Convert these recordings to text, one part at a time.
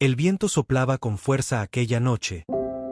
El viento soplaba con fuerza aquella noche,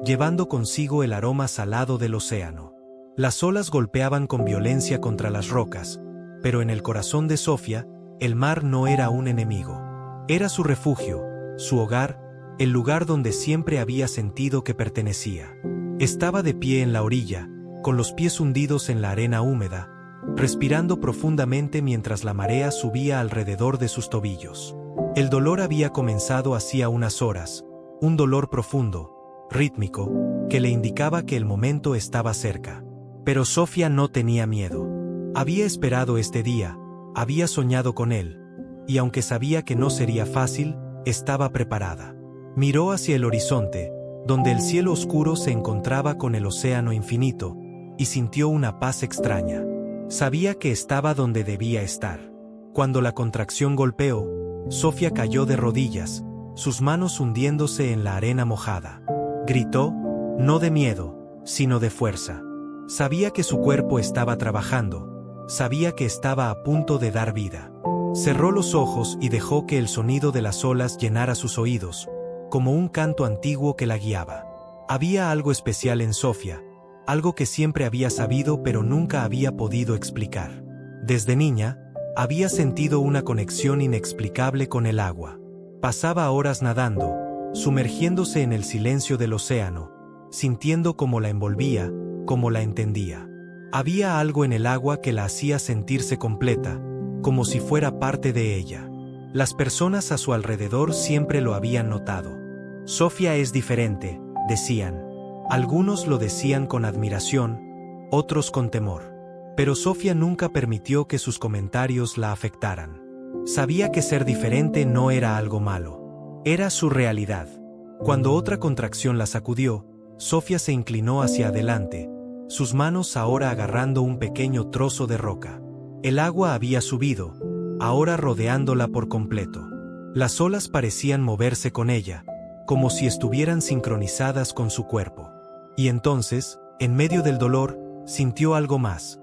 llevando consigo el aroma salado del océano. Las olas golpeaban con violencia contra las rocas, pero en el corazón de Sofía, el mar no era un enemigo. Era su refugio, su hogar, el lugar donde siempre había sentido que pertenecía. Estaba de pie en la orilla, con los pies hundidos en la arena húmeda, respirando profundamente mientras la marea subía alrededor de sus tobillos. El dolor había comenzado hacía unas horas, un dolor profundo, rítmico, que le indicaba que el momento estaba cerca. Pero Sofía no tenía miedo. Había esperado este día, había soñado con él, y aunque sabía que no sería fácil, estaba preparada. Miró hacia el horizonte, donde el cielo oscuro se encontraba con el océano infinito, y sintió una paz extraña. Sabía que estaba donde debía estar. Cuando la contracción golpeó, Sofía cayó de rodillas, sus manos hundiéndose en la arena mojada. Gritó, no de miedo, sino de fuerza. Sabía que su cuerpo estaba trabajando, sabía que estaba a punto de dar vida. Cerró los ojos y dejó que el sonido de las olas llenara sus oídos, como un canto antiguo que la guiaba. Había algo especial en Sofía, algo que siempre había sabido pero nunca había podido explicar. Desde niña, había sentido una conexión inexplicable con el agua. Pasaba horas nadando, sumergiéndose en el silencio del océano, sintiendo cómo la envolvía, cómo la entendía. Había algo en el agua que la hacía sentirse completa, como si fuera parte de ella. Las personas a su alrededor siempre lo habían notado. Sofía es diferente, decían. Algunos lo decían con admiración, otros con temor. Pero Sofía nunca permitió que sus comentarios la afectaran. Sabía que ser diferente no era algo malo. Era su realidad. Cuando otra contracción la sacudió, Sofía se inclinó hacia adelante, sus manos ahora agarrando un pequeño trozo de roca. El agua había subido, ahora rodeándola por completo. Las olas parecían moverse con ella, como si estuvieran sincronizadas con su cuerpo. Y entonces, en medio del dolor, sintió algo más.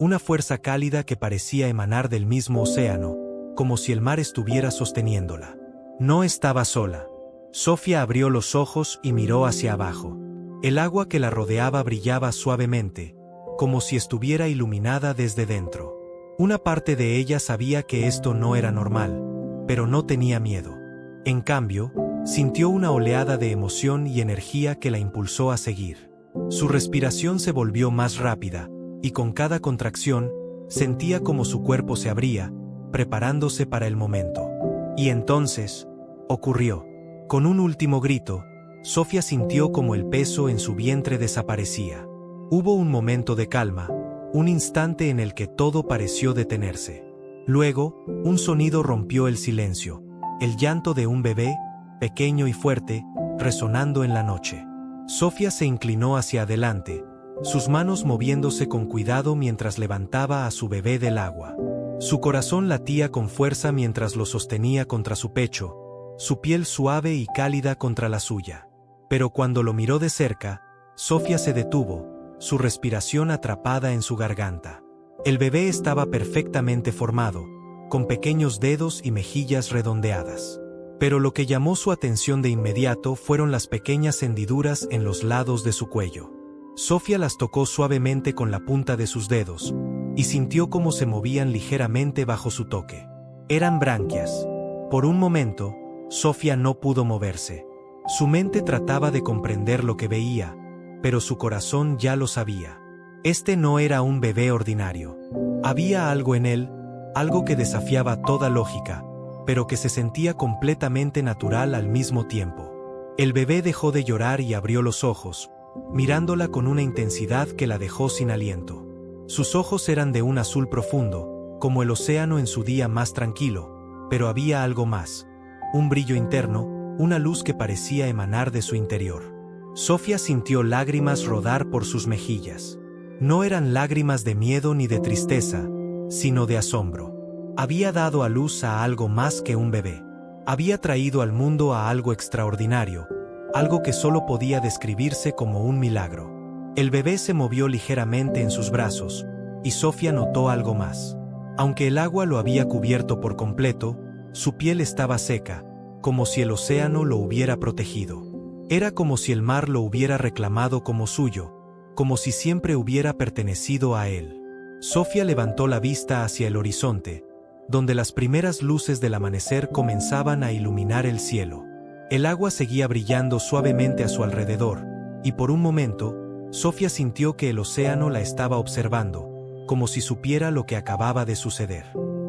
Una fuerza cálida que parecía emanar del mismo océano, como si el mar estuviera sosteniéndola. No estaba sola. Sofía abrió los ojos y miró hacia abajo. El agua que la rodeaba brillaba suavemente, como si estuviera iluminada desde dentro. Una parte de ella sabía que esto no era normal, pero no tenía miedo. En cambio, sintió una oleada de emoción y energía que la impulsó a seguir. Su respiración se volvió más rápida, y con cada contracción, sentía como su cuerpo se abría, preparándose para el momento. Y entonces, ocurrió. Con un último grito, Sofía sintió como el peso en su vientre desaparecía. Hubo un momento de calma, un instante en el que todo pareció detenerse. Luego, un sonido rompió el silencio, el llanto de un bebé, pequeño y fuerte, resonando en la noche. Sofía se inclinó hacia adelante, sus manos moviéndose con cuidado mientras levantaba a su bebé del agua. Su corazón latía con fuerza mientras lo sostenía contra su pecho, su piel suave y cálida contra la suya. Pero cuando lo miró de cerca, Sofía se detuvo, su respiración atrapada en su garganta. El bebé estaba perfectamente formado, con pequeños dedos y mejillas redondeadas. Pero lo que llamó su atención de inmediato fueron las pequeñas hendiduras en los lados de su cuello. Sofía las tocó suavemente con la punta de sus dedos, y sintió cómo se movían ligeramente bajo su toque. Eran branquias. Por un momento, Sofía no pudo moverse. Su mente trataba de comprender lo que veía, pero su corazón ya lo sabía. Este no era un bebé ordinario. Había algo en él, algo que desafiaba toda lógica, pero que se sentía completamente natural al mismo tiempo. El bebé dejó de llorar y abrió los ojos, mirándola con una intensidad que la dejó sin aliento. Sus ojos eran de un azul profundo, como el océano en su día más tranquilo, pero había algo más. Un brillo interno, una luz que parecía emanar de su interior. Sofía sintió lágrimas rodar por sus mejillas. No eran lágrimas de miedo ni de tristeza, sino de asombro. Había dado a luz a algo más que un bebé. Había traído al mundo a algo extraordinario, algo que solo podía describirse como un milagro. El bebé se movió ligeramente en sus brazos, y Sofía notó algo más. Aunque el agua lo había cubierto por completo, su piel estaba seca, como si el océano lo hubiera protegido. Era como si el mar lo hubiera reclamado como suyo, como si siempre hubiera pertenecido a él. Sofía levantó la vista hacia el horizonte, donde las primeras luces del amanecer comenzaban a iluminar el cielo. El agua seguía brillando suavemente a su alrededor, y por un momento, Sofía sintió que el océano la estaba observando, como si supiera lo que acababa de suceder.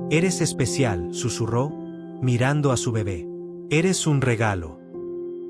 «Eres especial», susurró, mirando a su bebé. «Eres un regalo».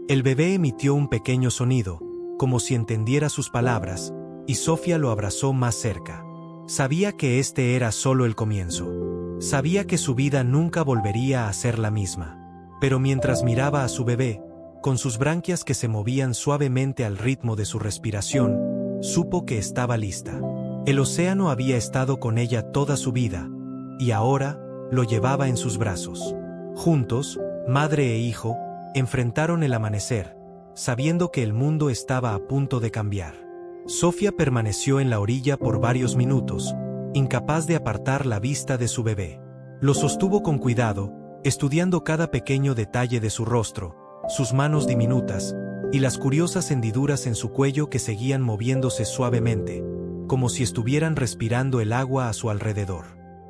El bebé emitió un pequeño sonido, como si entendiera sus palabras, y Sofía lo abrazó más cerca. Sabía que este era solo el comienzo. Sabía que su vida nunca volvería a ser la misma. Pero mientras miraba a su bebé, con sus branquias que se movían suavemente al ritmo de su respiración, supo que estaba lista. El océano había estado con ella toda su vida, y ahora lo llevaba en sus brazos. Juntos, madre e hijo, enfrentaron el amanecer, sabiendo que el mundo estaba a punto de cambiar. Sofía permaneció en la orilla por varios minutos, incapaz de apartar la vista de su bebé. Lo sostuvo con cuidado, estudiando cada pequeño detalle de su rostro, sus manos diminutas, y las curiosas hendiduras en su cuello que seguían moviéndose suavemente, como si estuvieran respirando el agua a su alrededor.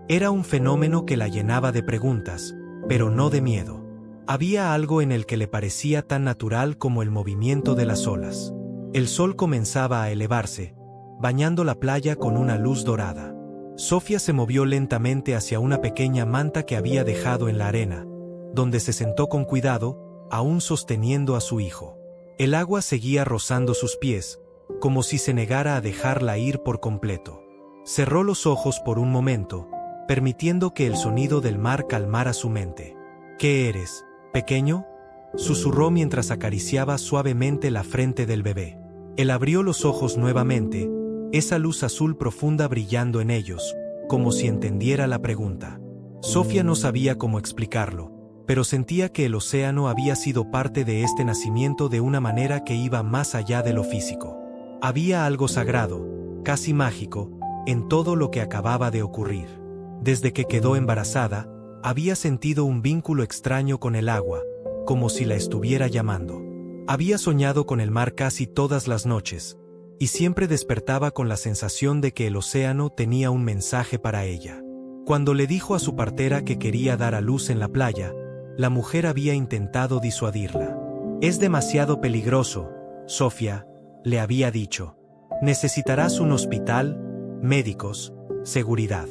Era un fenómeno que la llenaba de preguntas, pero no de miedo. Había algo en el que le parecía tan natural como el movimiento de las olas. El sol comenzaba a elevarse, bañando la playa con una luz dorada. Sofía se movió lentamente hacia una pequeña manta que había dejado en la arena, donde se sentó con cuidado, aún sosteniendo a su hijo. El agua seguía rozando sus pies, como si se negara a dejarla ir por completo. Cerró los ojos por un momento, permitiendo que el sonido del mar calmara su mente. «¿Qué eres, pequeño?», susurró mientras acariciaba suavemente la frente del bebé. Él abrió los ojos nuevamente, esa luz azul profunda brillando en ellos, como si entendiera la pregunta. Sofía no sabía cómo explicarlo, pero sentía que el océano había sido parte de este nacimiento de una manera que iba más allá de lo físico. Había algo sagrado, casi mágico, en todo lo que acababa de ocurrir. Desde que quedó embarazada, había sentido un vínculo extraño con el agua, como si la estuviera llamando. Había soñado con el mar casi todas las noches, y siempre despertaba con la sensación de que el océano tenía un mensaje para ella. Cuando le dijo a su partera que quería dar a luz en la playa, la mujer había intentado disuadirla. «Es demasiado peligroso, Sofía», le había dicho. «Necesitarás un hospital, médicos, seguridad».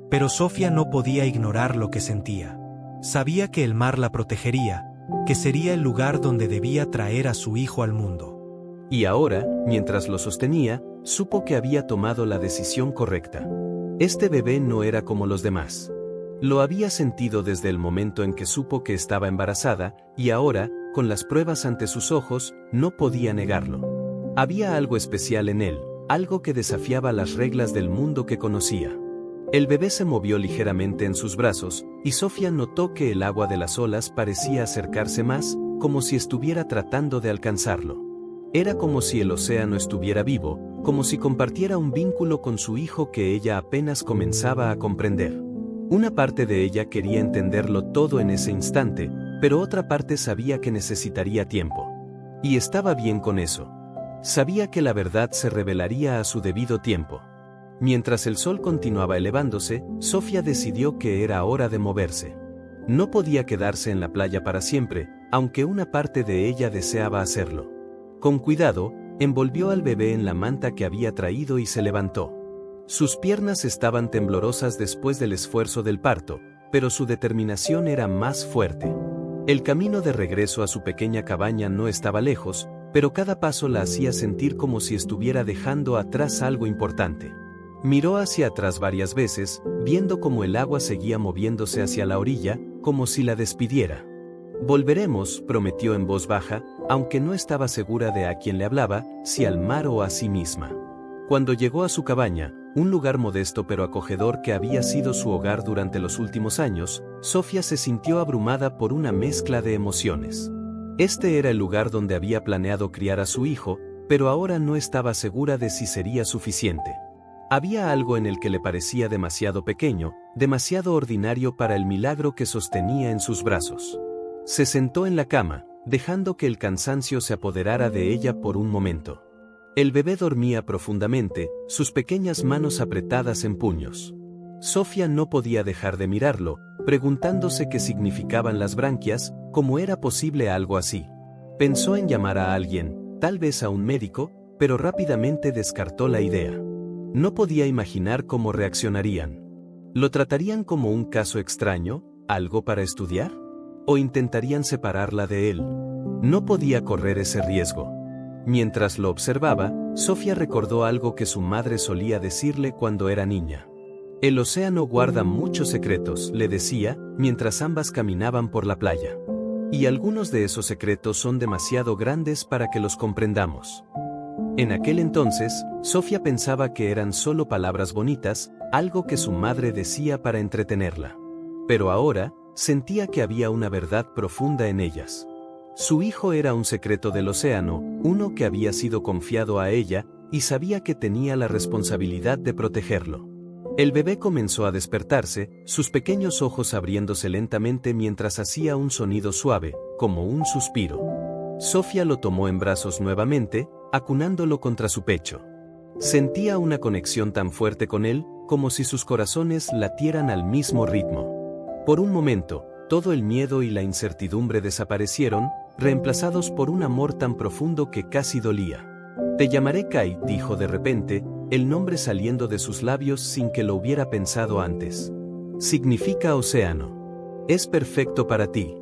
Pero Sofía no podía ignorar lo que sentía. Sabía que el mar la protegería, que sería el lugar donde debía traer a su hijo al mundo. Y ahora, mientras lo sostenía, supo que había tomado la decisión correcta. Este bebé no era como los demás. Lo había sentido desde el momento en que supo que estaba embarazada, y ahora, con las pruebas ante sus ojos, no podía negarlo. Había algo especial en él, algo que desafiaba las reglas del mundo que conocía. El bebé se movió ligeramente en sus brazos, y Sofía notó que el agua de las olas parecía acercarse más, como si estuviera tratando de alcanzarlo. Era como si el océano estuviera vivo, como si compartiera un vínculo con su hijo que ella apenas comenzaba a comprender. Una parte de ella quería entenderlo todo en ese instante, pero otra parte sabía que necesitaría tiempo. Y estaba bien con eso. Sabía que la verdad se revelaría a su debido tiempo. Mientras el sol continuaba elevándose, Sofía decidió que era hora de moverse. No podía quedarse en la playa para siempre, aunque una parte de ella deseaba hacerlo. Con cuidado, envolvió al bebé en la manta que había traído y se levantó. Sus piernas estaban temblorosas después del esfuerzo del parto, pero su determinación era más fuerte. El camino de regreso a su pequeña cabaña no estaba lejos, pero cada paso la hacía sentir como si estuviera dejando atrás algo importante. Miró hacia atrás varias veces, viendo cómo el agua seguía moviéndose hacia la orilla, como si la despidiera. «Volveremos», prometió en voz baja, aunque no estaba segura de a quién le hablaba, si al mar o a sí misma. Cuando llegó a su cabaña, un lugar modesto pero acogedor que había sido su hogar durante los últimos años, Sofía se sintió abrumada por una mezcla de emociones. Este era el lugar donde había planeado criar a su hijo, pero ahora no estaba segura de si sería suficiente. Había algo en el que le parecía demasiado pequeño, demasiado ordinario para el milagro que sostenía en sus brazos. Se sentó en la cama, dejando que el cansancio se apoderara de ella por un momento. El bebé dormía profundamente, sus pequeñas manos apretadas en puños. Sofía no podía dejar de mirarlo, preguntándose qué significaban las branquias, cómo era posible algo así. Pensó en llamar a alguien, tal vez a un médico, pero rápidamente descartó la idea. No podía imaginar cómo reaccionarían. ¿Lo tratarían como un caso extraño, algo para estudiar? ¿O intentarían separarla de él? No podía correr ese riesgo. Mientras lo observaba, Sofía recordó algo que su madre solía decirle cuando era niña. El océano guarda muchos secretos, le decía, mientras ambas caminaban por la playa. Y algunos de esos secretos son demasiado grandes para que los comprendamos. En aquel entonces, Sofía pensaba que eran solo palabras bonitas, algo que su madre decía para entretenerla. Pero ahora, sentía que había una verdad profunda en ellas. Su hijo era un secreto del océano, uno que había sido confiado a ella, y sabía que tenía la responsabilidad de protegerlo. El bebé comenzó a despertarse, sus pequeños ojos abriéndose lentamente mientras hacía un sonido suave, como un suspiro. Sofía lo tomó en brazos nuevamente, acunándolo contra su pecho. Sentía una conexión tan fuerte con él, como si sus corazones latieran al mismo ritmo. Por un momento, todo el miedo y la incertidumbre desaparecieron, reemplazados por un amor tan profundo que casi dolía. «Te llamaré Kai», dijo de repente, el nombre saliendo de sus labios sin que lo hubiera pensado antes. Significa océano. Es perfecto para ti.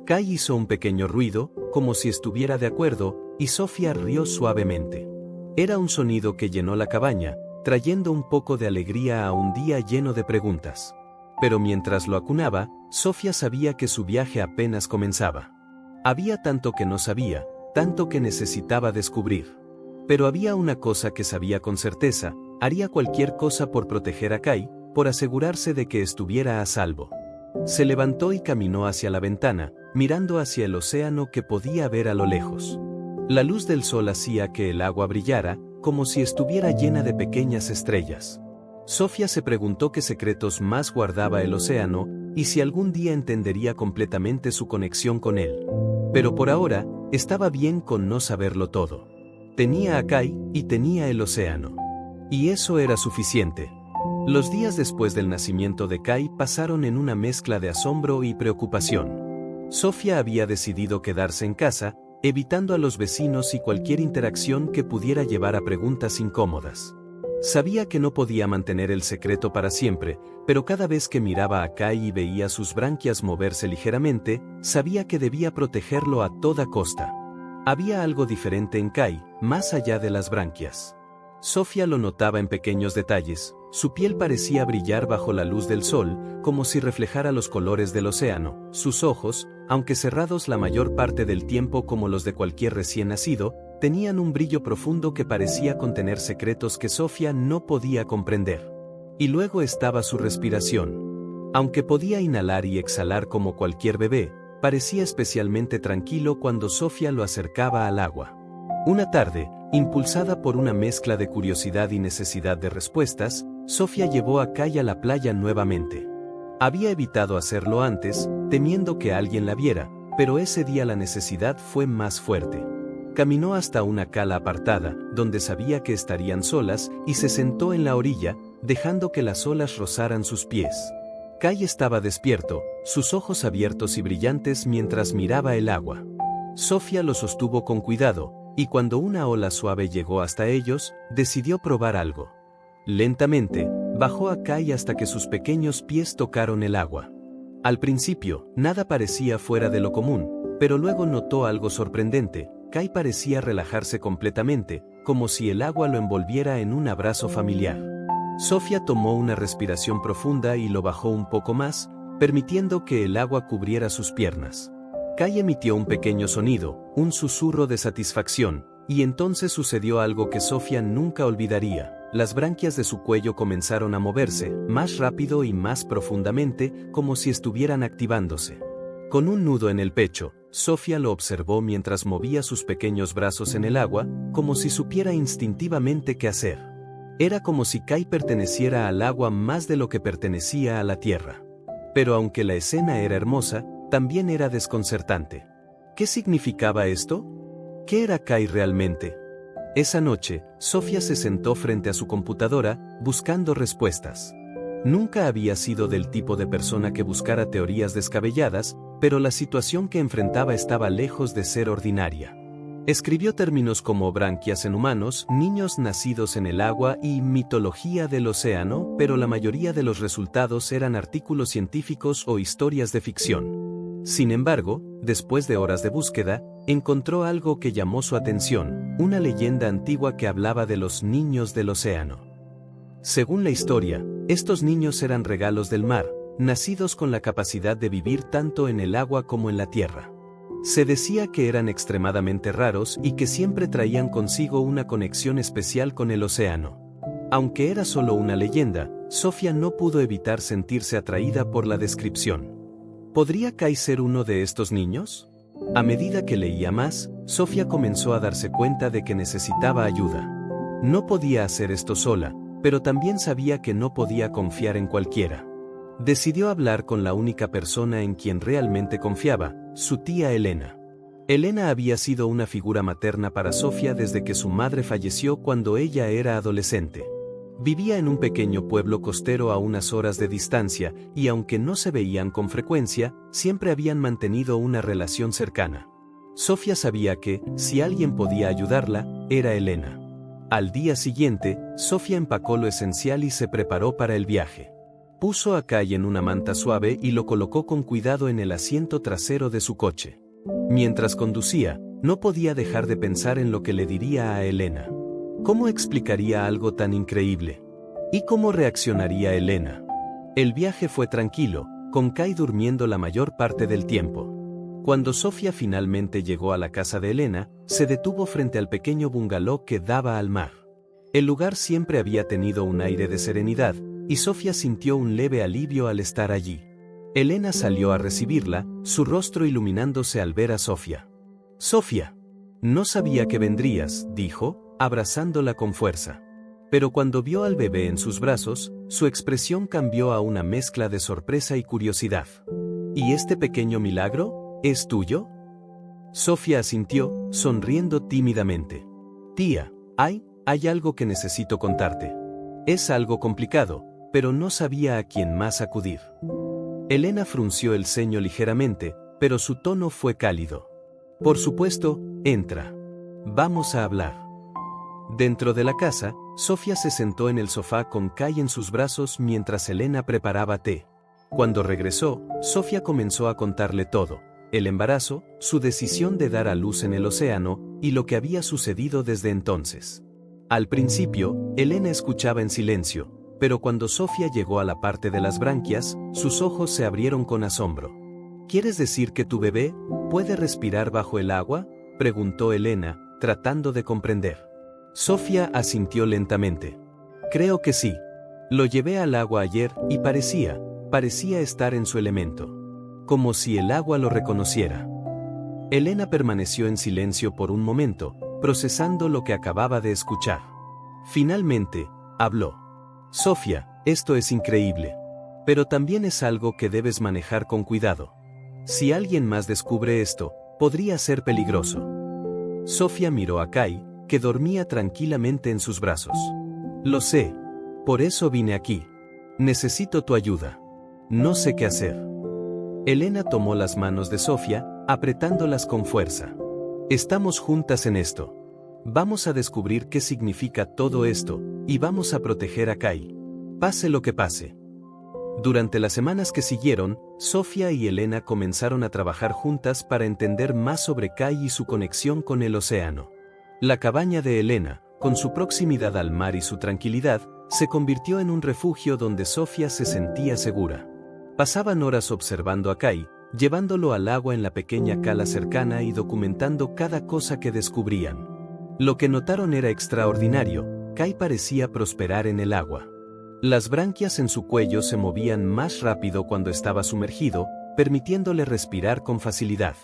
Kai hizo un pequeño ruido, como si estuviera de acuerdo, y Sofía rió suavemente. Era un sonido que llenó la cabaña, trayendo un poco de alegría a un día lleno de preguntas. Pero mientras lo acunaba, Sofía sabía que su viaje apenas comenzaba. Había tanto que no sabía, tanto que necesitaba descubrir. Pero había una cosa que sabía con certeza: haría cualquier cosa por proteger a Kai, por asegurarse de que estuviera a salvo. Se levantó y caminó hacia la ventana, mirando hacia el océano que podía ver a lo lejos. La luz del sol hacía que el agua brillara, como si estuviera llena de pequeñas estrellas. Sofía se preguntó qué secretos más guardaba el océano, y si algún día entendería completamente su conexión con él. Pero por ahora, estaba bien con no saberlo todo. Tenía a Kai, y tenía el océano. Y eso era suficiente. Los días después del nacimiento de Kai pasaron en una mezcla de asombro y preocupación. Sofía había decidido quedarse en casa, evitando a los vecinos y cualquier interacción que pudiera llevar a preguntas incómodas. Sabía que no podía mantener el secreto para siempre, pero cada vez que miraba a Kai y veía sus branquias moverse ligeramente, sabía que debía protegerlo a toda costa. Había algo diferente en Kai, más allá de las branquias. Sofía lo notaba en pequeños detalles. Su piel parecía brillar bajo la luz del sol, como si reflejara los colores del océano. Sus ojos, aunque cerrados la mayor parte del tiempo como los de cualquier recién nacido, tenían un brillo profundo que parecía contener secretos que Sofía no podía comprender. Y luego estaba su respiración. Aunque podía inhalar y exhalar como cualquier bebé, parecía especialmente tranquilo cuando Sofía lo acercaba al agua. Una tarde, impulsada por una mezcla de curiosidad y necesidad de respuestas, Sofía llevó a Kai a la playa nuevamente. Había evitado hacerlo antes, temiendo que alguien la viera, pero ese día la necesidad fue más fuerte. Caminó hasta una cala apartada, donde sabía que estarían solas, y se sentó en la orilla, dejando que las olas rozaran sus pies. Kai estaba despierto, sus ojos abiertos y brillantes mientras miraba el agua. Sofía lo sostuvo con cuidado, y cuando una ola suave llegó hasta ellos, decidió probar algo. Lentamente, bajó a Kai hasta que sus pequeños pies tocaron el agua. Al principio, nada parecía fuera de lo común, pero luego notó algo sorprendente. Kai parecía relajarse completamente, como si el agua lo envolviera en un abrazo familiar. Sofía tomó una respiración profunda y lo bajó un poco más, permitiendo que el agua cubriera sus piernas. Kai emitió un pequeño sonido, un susurro de satisfacción, y entonces sucedió algo que Sofía nunca olvidaría. Las branquias de su cuello comenzaron a moverse, más rápido y más profundamente, como si estuvieran activándose. Con un nudo en el pecho, Sofía lo observó mientras movía sus pequeños brazos en el agua, como si supiera instintivamente qué hacer. Era como si Kai perteneciera al agua más de lo que pertenecía a la tierra. Pero aunque la escena era hermosa, también era desconcertante. ¿Qué significaba esto? ¿Qué era Kai realmente? Esa noche, Sofía se sentó frente a su computadora, buscando respuestas. Nunca había sido del tipo de persona que buscara teorías descabelladas, pero la situación que enfrentaba estaba lejos de ser ordinaria. Escribió términos como branquias en humanos, niños nacidos en el agua y mitología del océano, pero la mayoría de los resultados eran artículos científicos o historias de ficción. Sin embargo, después de horas de búsqueda, encontró algo que llamó su atención, una leyenda antigua que hablaba de los niños del océano. Según la historia, estos niños eran regalos del mar, nacidos con la capacidad de vivir tanto en el agua como en la tierra. Se decía que eran extremadamente raros y que siempre traían consigo una conexión especial con el océano. Aunque era solo una leyenda, Sofía no pudo evitar sentirse atraída por la descripción. ¿Podría Kai ser uno de estos niños? A medida que leía más, Sofía comenzó a darse cuenta de que necesitaba ayuda. No podía hacer esto sola, pero también sabía que no podía confiar en cualquiera. Decidió hablar con la única persona en quien realmente confiaba, su tía Elena. Elena había sido una figura materna para Sofía desde que su madre falleció cuando ella era adolescente. Vivía en un pequeño pueblo costero a unas horas de distancia, y aunque no se veían con frecuencia, siempre habían mantenido una relación cercana. Sofía sabía que, si alguien podía ayudarla, era Elena. Al día siguiente, Sofía empacó lo esencial y se preparó para el viaje. Puso a Kai en una manta suave y lo colocó con cuidado en el asiento trasero de su coche. Mientras conducía, no podía dejar de pensar en lo que le diría a Elena. ¿Cómo explicaría algo tan increíble? ¿Y cómo reaccionaría Elena? El viaje fue tranquilo, con Kai durmiendo la mayor parte del tiempo. Cuando Sofía finalmente llegó a la casa de Elena, se detuvo frente al pequeño bungalow que daba al mar. El lugar siempre había tenido un aire de serenidad, y Sofía sintió un leve alivio al estar allí. Elena salió a recibirla, su rostro iluminándose al ver a Sofía. «Sofía, no sabía que vendrías», dijo, abrazándola con fuerza. Pero cuando vio al bebé en sus brazos, su expresión cambió a una mezcla de sorpresa y curiosidad. «¿Y este pequeño milagro, es tuyo?». Sofía asintió, sonriendo tímidamente. «Tía, hay algo que necesito contarte. Es algo complicado, pero no sabía a quién más acudir». Elena frunció el ceño ligeramente, pero su tono fue cálido. «Por supuesto, entra. Vamos a hablar». Dentro de la casa, Sofía se sentó en el sofá con Kai en sus brazos mientras Elena preparaba té. Cuando regresó, Sofía comenzó a contarle todo: el embarazo, su decisión de dar a luz en el océano, y lo que había sucedido desde entonces. Al principio, Elena escuchaba en silencio, pero cuando Sofía llegó a la parte de las branquias, sus ojos se abrieron con asombro. «¿Quieres decir que tu bebé puede respirar bajo el agua?», preguntó Elena, tratando de comprender. Sofía asintió lentamente. «Creo que sí. Lo llevé al agua ayer y parecía estar en su elemento. Como si el agua lo reconociera». Elena permaneció en silencio por un momento, procesando lo que acababa de escuchar. Finalmente, habló. «Sofía, esto es increíble. Pero también es algo que debes manejar con cuidado. Si alguien más descubre esto, podría ser peligroso». Sofía miró a Kai, que dormía tranquilamente en sus brazos. «Lo sé. Por eso vine aquí. Necesito tu ayuda. No sé qué hacer». Elena tomó las manos de Sofía, apretándolas con fuerza. «Estamos juntas en esto. Vamos a descubrir qué significa todo esto, y vamos a proteger a Kai. Pase lo que pase». Durante las semanas que siguieron, Sofía y Elena comenzaron a trabajar juntas para entender más sobre Kai y su conexión con el océano. La cabaña de Elena, con su proximidad al mar y su tranquilidad, se convirtió en un refugio donde Sofía se sentía segura. Pasaban horas observando a Kai, llevándolo al agua en la pequeña cala cercana y documentando cada cosa que descubrían. Lo que notaron era extraordinario: Kai parecía prosperar en el agua. Las branquias en su cuello se movían más rápido cuando estaba sumergido, permitiéndole respirar con facilidad.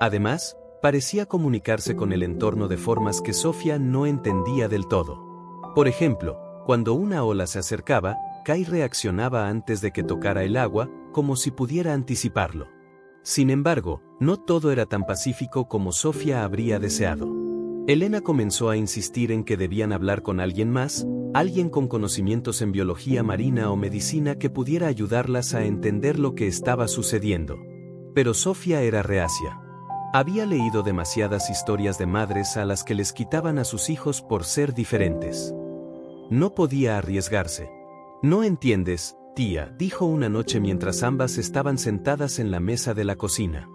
Además, parecía comunicarse con el entorno de formas que Sofía no entendía del todo. Por ejemplo, cuando una ola se acercaba, Kai reaccionaba antes de que tocara el agua, como si pudiera anticiparlo. Sin embargo, no todo era tan pacífico como Sofía habría deseado. Elena comenzó a insistir en que debían hablar con alguien más, alguien con conocimientos en biología marina o medicina que pudiera ayudarlas a entender lo que estaba sucediendo. Pero Sofía era reacia. Había leído demasiadas historias de madres a las que les quitaban a sus hijos por ser diferentes. No podía arriesgarse. «No entiendes, tía», dijo una noche mientras ambas estaban sentadas en la mesa de la cocina.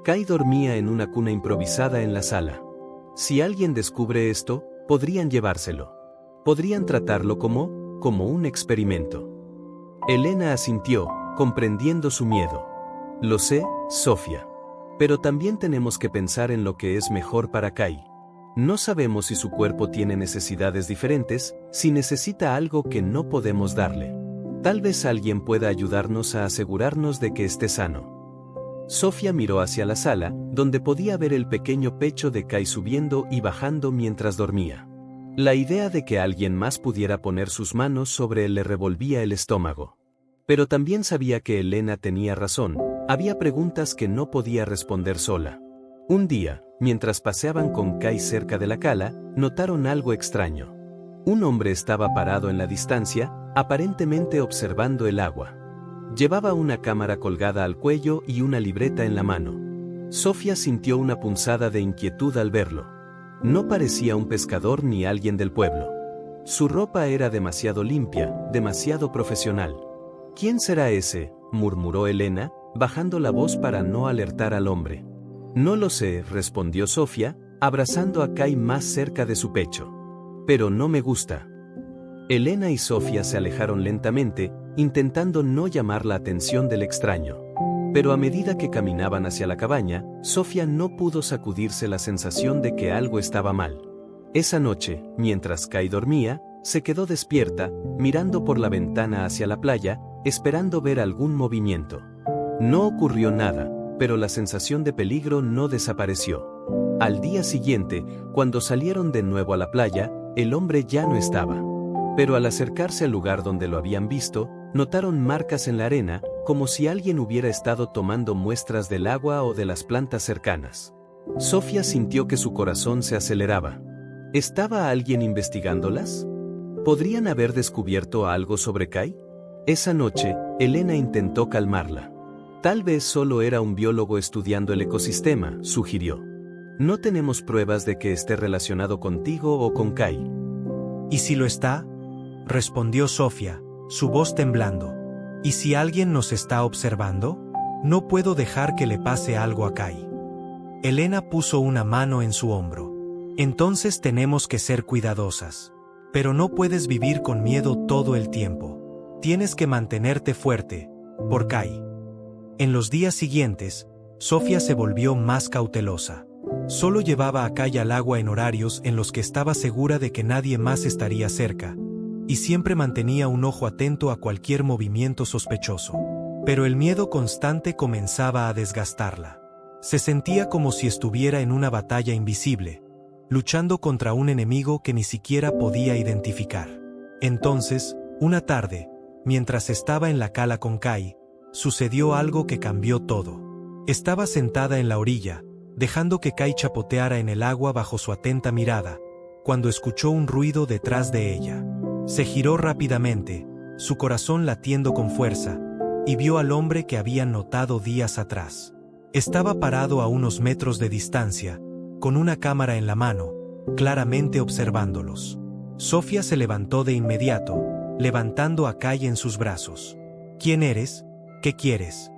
Kai dormía en una cuna improvisada en la sala. Si alguien descubre esto, podrían llevárselo. Podrían tratarlo como un experimento. Elena asintió, comprendiendo su miedo. «Lo sé, Sofía. Pero también tenemos que pensar en lo que es mejor para Kai. No sabemos si su cuerpo tiene necesidades diferentes, si necesita algo que no podemos darle. Tal vez alguien pueda ayudarnos a asegurarnos de que esté sano». Sofía miró hacia la sala, donde podía ver el pequeño pecho de Kai subiendo y bajando mientras dormía. La idea de que alguien más pudiera poner sus manos sobre él le revolvía el estómago. Pero también sabía que Elena tenía razón, había preguntas que no podía responder sola. Un día, mientras paseaban con Kai cerca de la cala, notaron algo extraño. Un hombre estaba parado en la distancia, aparentemente observando el agua. Llevaba una cámara colgada al cuello y una libreta en la mano. Sofía sintió una punzada de inquietud al verlo. No parecía un pescador ni alguien del pueblo. Su ropa era demasiado limpia, demasiado profesional. «¿Quién será ese?», murmuró Elena, bajando la voz para no alertar al hombre. «No lo sé», respondió Sofía, abrazando a Kai más cerca de su pecho. «Pero no me gusta». Elena y Sofía se alejaron lentamente, intentando no llamar la atención del extraño. Pero a medida que caminaban hacia la cabaña, Sofía no pudo sacudirse la sensación de que algo estaba mal. Esa noche, mientras Kai dormía, se quedó despierta, mirando por la ventana hacia la playa, esperando ver algún movimiento. No ocurrió nada, pero la sensación de peligro no desapareció. Al día siguiente, cuando salieron de nuevo a la playa, el hombre ya no estaba. Pero al acercarse al lugar donde lo habían visto, notaron marcas en la arena, como si alguien hubiera estado tomando muestras del agua o de las plantas cercanas. Sofía sintió que su corazón se aceleraba. ¿Estaba alguien investigándolas? ¿Podrían haber descubierto algo sobre Kai? Esa noche, Elena intentó calmarla. Tal vez solo era un biólogo estudiando el ecosistema, sugirió. No tenemos pruebas de que esté relacionado contigo o con Kai. ¿Y si lo está?, respondió Sofía, su voz temblando. ¿Y si alguien nos está observando? No puedo dejar que le pase algo a Kai. Elena puso una mano en su hombro. Entonces tenemos que ser cuidadosas. Pero no puedes vivir con miedo todo el tiempo. Tienes que mantenerte fuerte, por Kai. En los días siguientes, Sofía se volvió más cautelosa. Solo llevaba a Kai al agua en horarios en los que estaba segura de que nadie más estaría cerca, y siempre mantenía un ojo atento a cualquier movimiento sospechoso. Pero el miedo constante comenzaba a desgastarla. Se sentía como si estuviera en una batalla invisible, luchando contra un enemigo que ni siquiera podía identificar. Entonces, una tarde, mientras estaba en la cala con Kai, sucedió algo que cambió todo. Estaba sentada en la orilla, dejando que Kai chapoteara en el agua bajo su atenta mirada, cuando escuchó un ruido detrás de ella. Se giró rápidamente, su corazón latiendo con fuerza, y vio al hombre que habían notado días atrás. Estaba parado a unos metros de distancia, con una cámara en la mano, claramente observándolos. Sofía se levantó de inmediato, levantando a Kai en sus brazos. «¿Quién eres? ¿Qué quieres?»,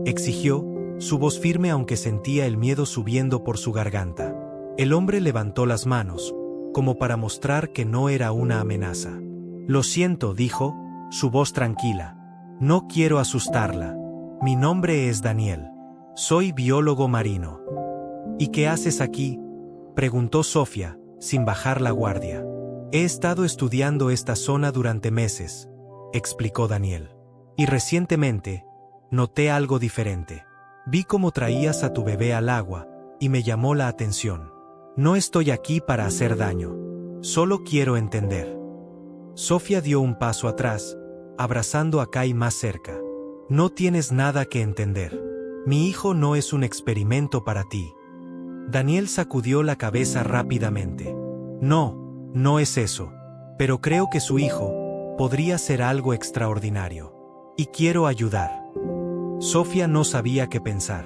exigió, su voz firme aunque sentía el miedo subiendo por su garganta. El hombre levantó las manos, como para mostrar que no era una amenaza. «Lo siento», dijo, su voz tranquila. «No quiero asustarla. Mi nombre es Daniel. Soy biólogo marino». «¿Y qué haces aquí?», preguntó Sofía, sin bajar la guardia. «He estado estudiando esta zona durante meses», explicó Daniel. «Y recientemente, noté algo diferente. Vi cómo traías a tu bebé al agua, y me llamó la atención. No estoy aquí para hacer daño. Solo quiero entender». Sofía dio un paso atrás, abrazando a Kai más cerca. «No tienes nada que entender. Mi hijo no es un experimento para ti. Daniel sacudió la cabeza rápidamente. No, no es eso. Pero creo que su hijo podría ser algo extraordinario. Y quiero ayudar. Sofía no sabía qué pensar.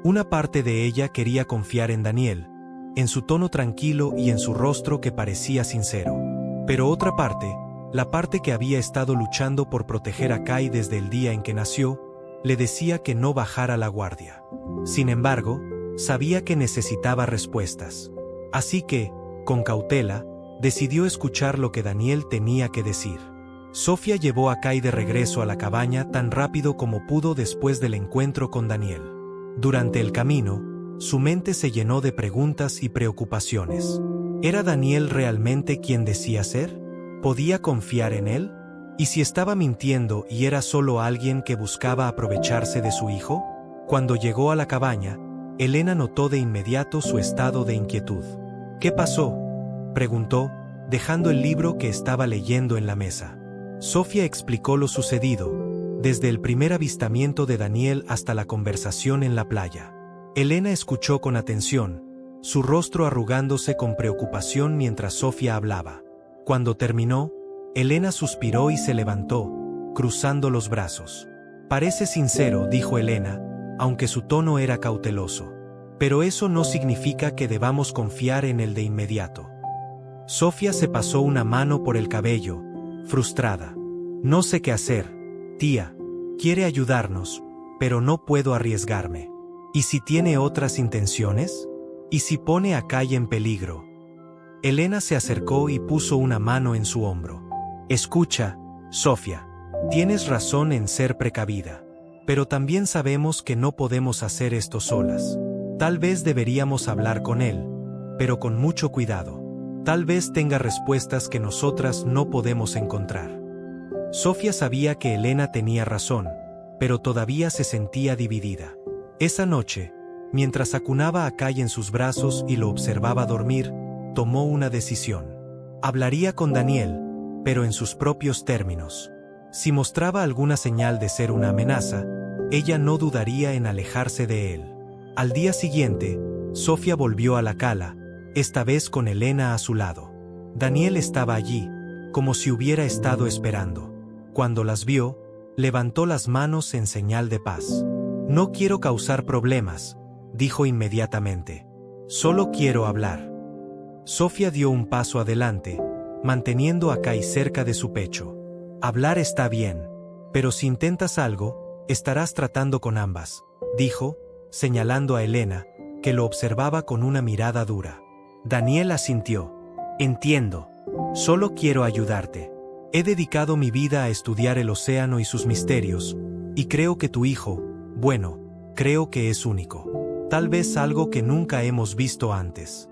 Una parte de ella quería confiar en Daniel, en su tono tranquilo y en su rostro que parecía sincero. Pero otra parte, la parte que había estado luchando por proteger a Kai desde el día en que nació, le decía que no bajara la guardia. Sin embargo, sabía que necesitaba respuestas. Así que, con cautela, decidió escuchar lo que Daniel tenía que decir. Sofía llevó a Kai de regreso a la cabaña tan rápido como pudo después del encuentro con Daniel. Durante el camino, su mente se llenó de preguntas y preocupaciones. ¿Era Daniel realmente quien decía ser? ¿Podía confiar en él? ¿Y si estaba mintiendo y era solo alguien que buscaba aprovecharse de su hijo? Cuando llegó a la cabaña, Elena notó de inmediato su estado de inquietud. ¿Qué pasó?, preguntó, dejando el libro que estaba leyendo en la mesa. Sofía explicó lo sucedido, desde el primer avistamiento de Daniel hasta la conversación en la playa. Elena escuchó con atención, su rostro arrugándose con preocupación mientras Sofía hablaba. Cuando terminó, Elena suspiró y se levantó, cruzando los brazos. Parece sincero, dijo Elena, aunque su tono era cauteloso. Pero eso no significa que debamos confiar en él de inmediato. Sofía se pasó una mano por el cabello, frustrada. No sé qué hacer, tía. Quiere ayudarnos, pero no puedo arriesgarme. ¿Y si tiene otras intenciones? ¿Y si pone a Kai en peligro? Elena se acercó y puso una mano en su hombro. Escucha, Sofía. Tienes razón en ser precavida. Pero también sabemos que no podemos hacer esto solas. Tal vez deberíamos hablar con él, pero con mucho cuidado. Tal vez tenga respuestas que nosotras no podemos encontrar. Sofía sabía que Elena tenía razón, pero todavía se sentía dividida. Esa noche, mientras acunaba a Kai en sus brazos y lo observaba dormir, tomó una decisión. Hablaría con Daniel, pero en sus propios términos. Si mostraba alguna señal de ser una amenaza, ella no dudaría en alejarse de él. Al día siguiente, Sofía volvió a la cala, esta vez con Elena a su lado. Daniel estaba allí, como si hubiera estado esperando. Cuando las vio, levantó las manos en señal de paz. No quiero causar problemas, dijo inmediatamente. Solo quiero hablar. Sofía dio un paso adelante, manteniendo a Kai cerca de su pecho. Hablar está bien, pero si intentas algo, estarás tratando con ambas, dijo, señalando a Elena, que lo observaba con una mirada dura. Daniel asintió. Entiendo. Solo quiero ayudarte. He dedicado mi vida a estudiar el océano y sus misterios, y creo que tu hijo, bueno, creo que es único. Tal vez algo que nunca hemos visto antes.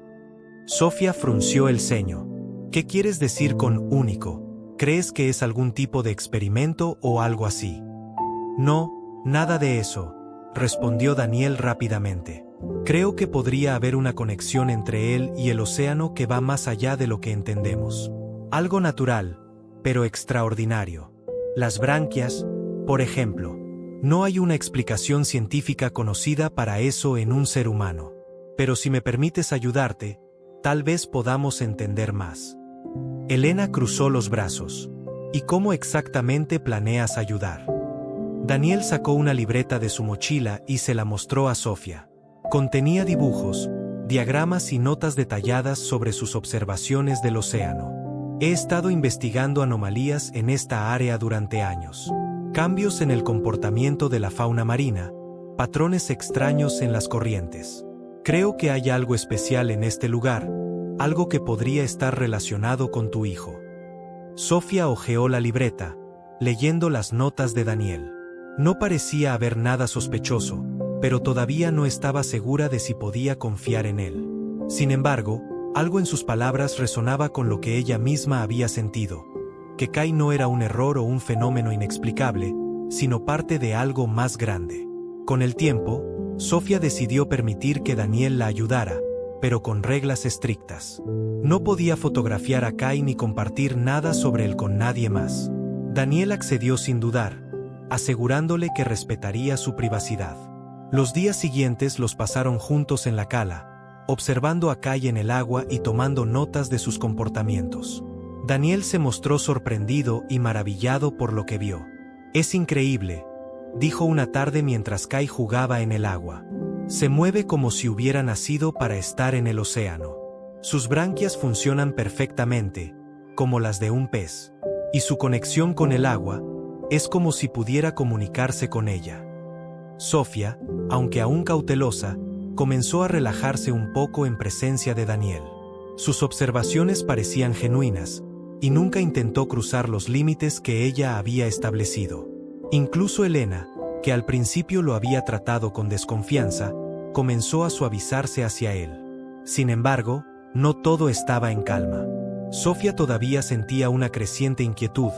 Sofía frunció el ceño. ¿Qué quieres decir con único? ¿Crees que es algún tipo de experimento o algo así? No, nada de eso, respondió Daniel rápidamente. Creo que podría haber una conexión entre él y el océano que va más allá de lo que entendemos. Algo natural, pero extraordinario. Las branquias, por ejemplo. No hay una explicación científica conocida para eso en un ser humano. Pero si me permites ayudarte, tal vez podamos entender más. Elena cruzó los brazos. ¿Y cómo exactamente planeas ayudar? Daniel sacó una libreta de su mochila y se la mostró a Sofía. Contenía dibujos, diagramas y notas detalladas sobre sus observaciones del océano. He estado investigando anomalías en esta área durante años. Cambios en el comportamiento de la fauna marina, patrones extraños en las corrientes. Creo que hay algo especial en este lugar, algo que podría estar relacionado con tu hijo. Sofía hojeó la libreta, leyendo las notas de Daniel. No parecía haber nada sospechoso, pero todavía no estaba segura de si podía confiar en él. Sin embargo, algo en sus palabras resonaba con lo que ella misma había sentido, que Kai no era un error o un fenómeno inexplicable, sino parte de algo más grande. Con el tiempo, Sofía decidió permitir que Daniel la ayudara, pero con reglas estrictas. No podía fotografiar a Kai ni compartir nada sobre él con nadie más. Daniel accedió sin dudar, asegurándole que respetaría su privacidad. Los días siguientes los pasaron juntos en la cala, observando a Kai en el agua y tomando notas de sus comportamientos. Daniel se mostró sorprendido y maravillado por lo que vio. «Es increíble», dijo una tarde mientras Kai jugaba en el agua. «Se mueve como si hubiera nacido para estar en el océano. Sus branquias funcionan perfectamente, como las de un pez. Y su conexión con el agua es como si pudiera comunicarse con ella». Sofía, aunque aún cautelosa, comenzó a relajarse un poco en presencia de Daniel. Sus observaciones parecían genuinas, y nunca intentó cruzar los límites que ella había establecido. Incluso Elena, que al principio lo había tratado con desconfianza, comenzó a suavizarse hacia él. Sin embargo, no todo estaba en calma. Sofía todavía sentía una creciente inquietud,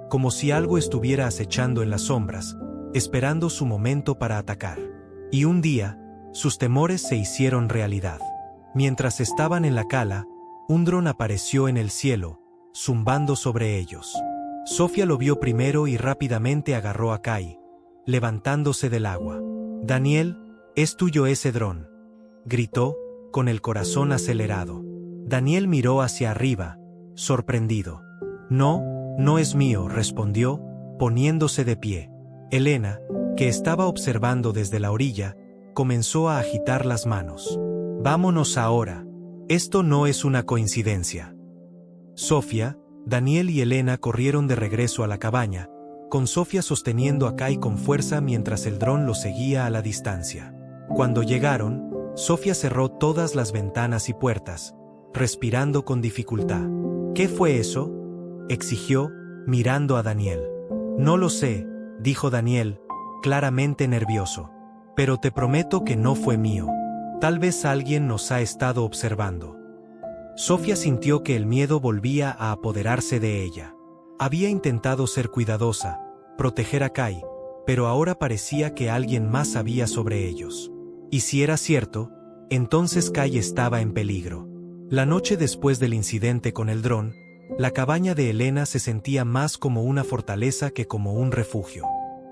como si algo estuviera acechando en las sombras, esperando su momento para atacar. Y un día, sus temores se hicieron realidad. Mientras estaban en la cala, un dron apareció en el cielo, zumbando sobre ellos. Sofía lo vio primero y rápidamente agarró a Kai, levantándose del agua. «Daniel, es tuyo ese dron», gritó, con el corazón acelerado. Daniel miró hacia arriba, sorprendido. «No, no es mío», respondió, poniéndose de pie. Elena, que estaba observando desde la orilla, comenzó a agitar las manos. «Vámonos ahora. Esto no es una coincidencia». Sofía, Daniel y Elena corrieron de regreso a la cabaña, con Sofía sosteniendo a Kai con fuerza mientras el dron lo seguía a la distancia. Cuando llegaron, Sofía cerró todas las ventanas y puertas, respirando con dificultad. «¿Qué fue eso?», exigió, mirando a Daniel. «No lo sé», dijo Daniel, claramente nervioso. «Pero te prometo que no fue mío. Tal vez alguien nos ha estado observando». Sofía sintió que el miedo volvía a apoderarse de ella. Había intentado ser cuidadosa, proteger a Kai, pero ahora parecía que alguien más sabía sobre ellos. Y si era cierto, entonces Kai estaba en peligro. La noche después del incidente con el dron, la cabaña de Elena se sentía más como una fortaleza que como un refugio.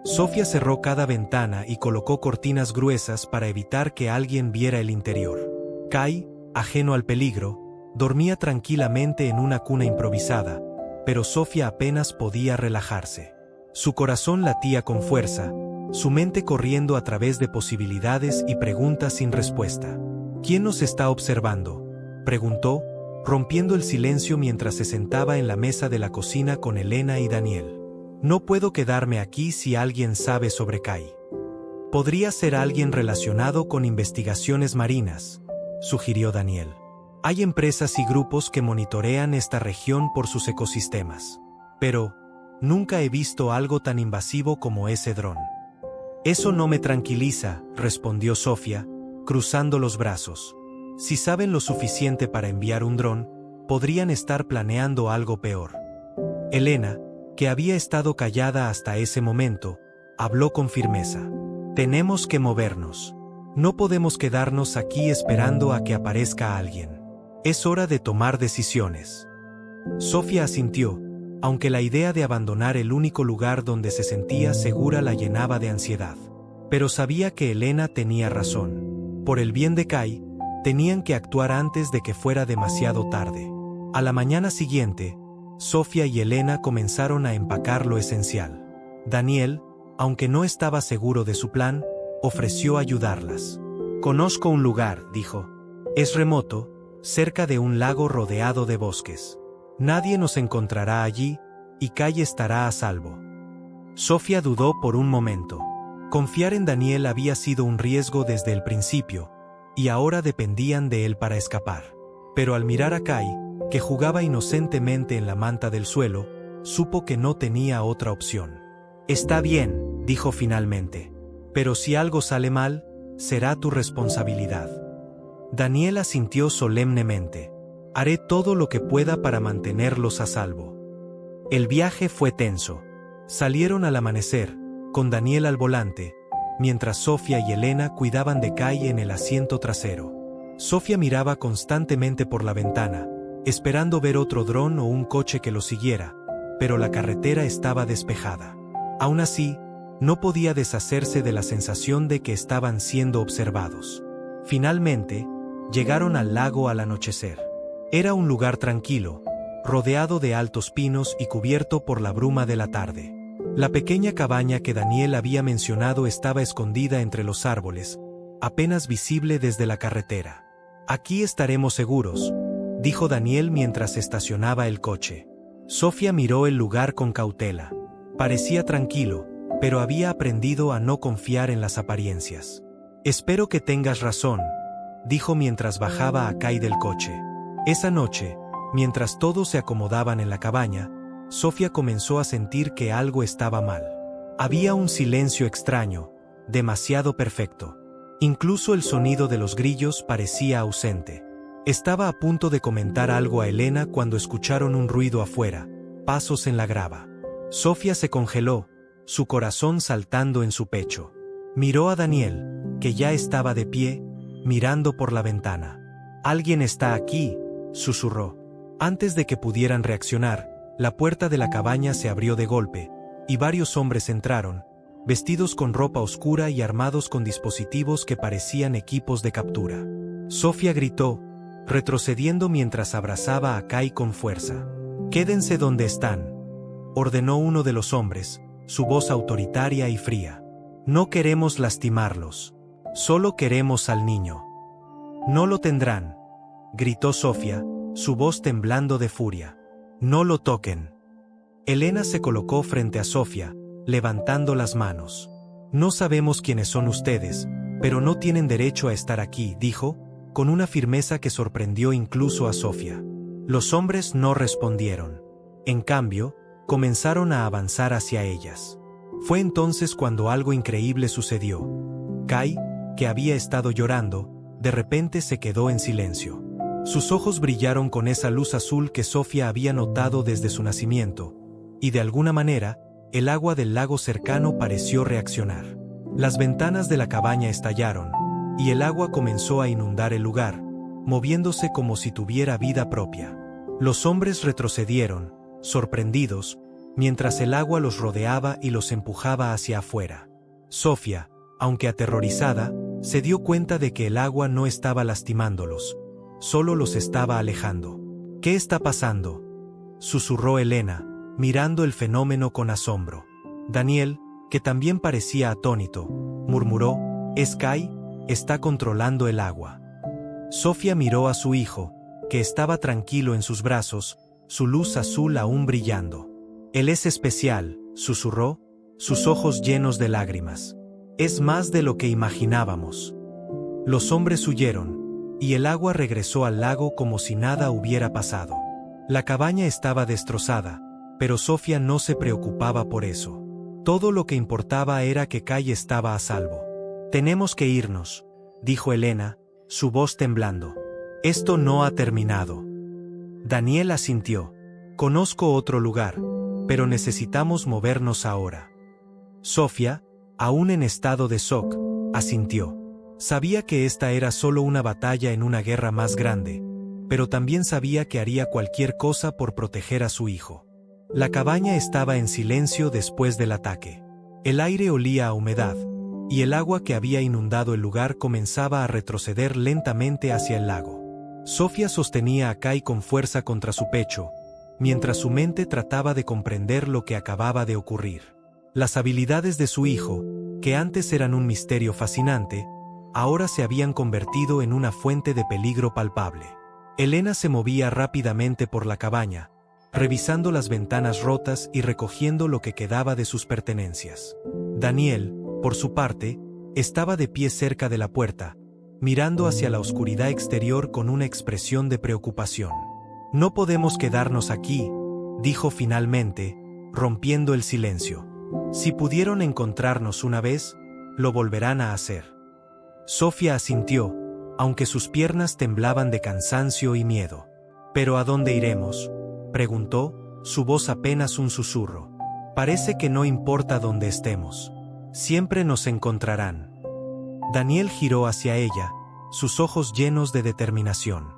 Sofía cerró cada ventana y colocó cortinas gruesas para evitar que alguien viera el interior. Kai, ajeno al peligro, dormía tranquilamente en una cuna improvisada, pero Sofía apenas podía relajarse. Su corazón latía con fuerza, su mente corriendo a través de posibilidades y preguntas sin respuesta. «¿Quién nos está observando?», preguntó, rompiendo el silencio mientras se sentaba en la mesa de la cocina con Elena y Daniel. «No puedo quedarme aquí si alguien sabe sobre Kai». «Podría ser alguien relacionado con investigaciones marinas», sugirió Daniel. «Hay empresas y grupos que monitorean esta región por sus ecosistemas. Pero nunca he visto algo tan invasivo como ese dron». «Eso no me tranquiliza», respondió Sofía, cruzando los brazos. «Si saben lo suficiente para enviar un dron, podrían estar planeando algo peor». Elena, que había estado callada hasta ese momento, habló con firmeza. «Tenemos que movernos. No podemos quedarnos aquí esperando a que aparezca alguien. Es hora de tomar decisiones». Sofía asintió, aunque la idea de abandonar el único lugar donde se sentía segura la llenaba de ansiedad. Pero sabía que Elena tenía razón. Por el bien de Kai, tenían que actuar antes de que fuera demasiado tarde. A la mañana siguiente, Sofía y Elena comenzaron a empacar lo esencial. Daniel, aunque no estaba seguro de su plan, ofreció ayudarlas. «Conozco un lugar», dijo. «Es remoto, cerca de un lago rodeado de bosques. Nadie nos encontrará allí, y Kai estará a salvo». Sofía dudó por un momento. Confiar en Daniel había sido un riesgo desde el principio, y ahora dependían de él para escapar. Pero al mirar a Kai, que jugaba inocentemente en la manta del suelo, supo que no tenía otra opción. «Está bien», dijo finalmente. «Pero si algo sale mal, será tu responsabilidad». Daniel asintió solemnemente. «Haré todo lo que pueda para mantenerlos a salvo». El viaje fue tenso. Salieron al amanecer, con Daniel al volante, mientras Sofía y Elena cuidaban de Kai en el asiento trasero. Sofía miraba constantemente por la ventana, esperando ver otro dron o un coche que lo siguiera, pero la carretera estaba despejada. Aún así, No podía deshacerse de la sensación de que estaban siendo observados. Finalmente, llegaron al lago al anochecer. Era un lugar tranquilo, rodeado de altos pinos y cubierto por la bruma de la tarde. La pequeña cabaña que Daniel había mencionado estaba escondida entre los árboles, apenas visible desde la carretera. «Aquí estaremos seguros», dijo Daniel mientras estacionaba el coche. Sofía miró el lugar con cautela. Parecía tranquilo, pero había aprendido a no confiar en las apariencias. «Espero que tengas razón», dijo mientras bajaba a Kai del coche. Esa noche, mientras todos se acomodaban en la cabaña, Sofía comenzó a sentir que algo estaba mal. Había un silencio extraño, demasiado perfecto. Incluso el sonido de los grillos parecía ausente. Estaba a punto de comentar algo a Elena cuando escucharon un ruido afuera, pasos en la grava. Sofía se congeló, su corazón saltando en su pecho. Miró a Daniel, que ya estaba de pie, mirando por la ventana. «Alguien está aquí», susurró. Antes de que pudieran reaccionar, la puerta de la cabaña se abrió de golpe, y varios hombres entraron, vestidos con ropa oscura y armados con dispositivos que parecían equipos de captura. Sofía gritó, retrocediendo mientras abrazaba a Kai con fuerza. «Quédense donde están», ordenó uno de los hombres, su voz autoritaria y fría. «No queremos lastimarlos. Solo queremos al niño». «No lo tendrán», gritó Sofía, su voz temblando de furia. «No lo toquen». Elena se colocó frente a Sofía, levantando las manos. «No sabemos quiénes son ustedes, pero no tienen derecho a estar aquí», dijo, con una firmeza que sorprendió incluso a Sofía. Los hombres no respondieron. En cambio, comenzaron a avanzar hacia ellas. Fue entonces cuando algo increíble sucedió. Kai, que había estado llorando, de repente se quedó en silencio. Sus ojos brillaron con esa luz azul que Sofía había notado desde su nacimiento, y de alguna manera, el agua del lago cercano pareció reaccionar. Las ventanas de la cabaña estallaron, y el agua comenzó a inundar el lugar, moviéndose como si tuviera vida propia. Los hombres retrocedieron, sorprendidos, mientras el agua los rodeaba y los empujaba hacia afuera. Sofía, aunque aterrorizada, se dio cuenta de que el agua no estaba lastimándolos, solo los estaba alejando. «¿Qué está pasando?», susurró Elena, mirando el fenómeno con asombro. Daniel, que también parecía atónito, murmuró, «¿Es Kai? Está controlando el agua». Sofía miró a su hijo, que estaba tranquilo en sus brazos, su luz azul aún brillando. «Él es especial», susurró, sus ojos llenos de lágrimas. «Es más de lo que imaginábamos». Los hombres huyeron, y el agua regresó al lago como si nada hubiera pasado. La cabaña estaba destrozada, pero Sofía no se preocupaba por eso. Todo lo que importaba era que Kai estaba a salvo. «Tenemos que irnos», dijo Elena, su voz temblando. «Esto no ha terminado». Daniel asintió. «Conozco otro lugar, pero necesitamos movernos ahora». Sofía, aún en estado de shock, asintió. Sabía que esta era solo una batalla en una guerra más grande, pero también sabía que haría cualquier cosa por proteger a su hijo. La cabaña estaba en silencio después del ataque. El aire olía a humedad, y el agua que había inundado el lugar comenzaba a retroceder lentamente hacia el lago. Sofía sostenía a Kai con fuerza contra su pecho, mientras su mente trataba de comprender lo que acababa de ocurrir. Las habilidades de su hijo, que antes eran un misterio fascinante, ahora se habían convertido en una fuente de peligro palpable. Elena se movía rápidamente por la cabaña, revisando las ventanas rotas y recogiendo lo que quedaba de sus pertenencias. Daniel, por su parte, estaba de pie cerca de la puerta, mirando hacia la oscuridad exterior con una expresión de preocupación. «No podemos quedarnos aquí», dijo finalmente, rompiendo el silencio. «Si pudieron encontrarnos una vez, lo volverán a hacer». Sofía asintió, aunque sus piernas temblaban de cansancio y miedo. «¿Pero a dónde iremos?», preguntó, su voz apenas un susurro. «Parece que no importa dónde estemos. Siempre nos encontrarán». Daniel giró hacia ella, sus ojos llenos de determinación.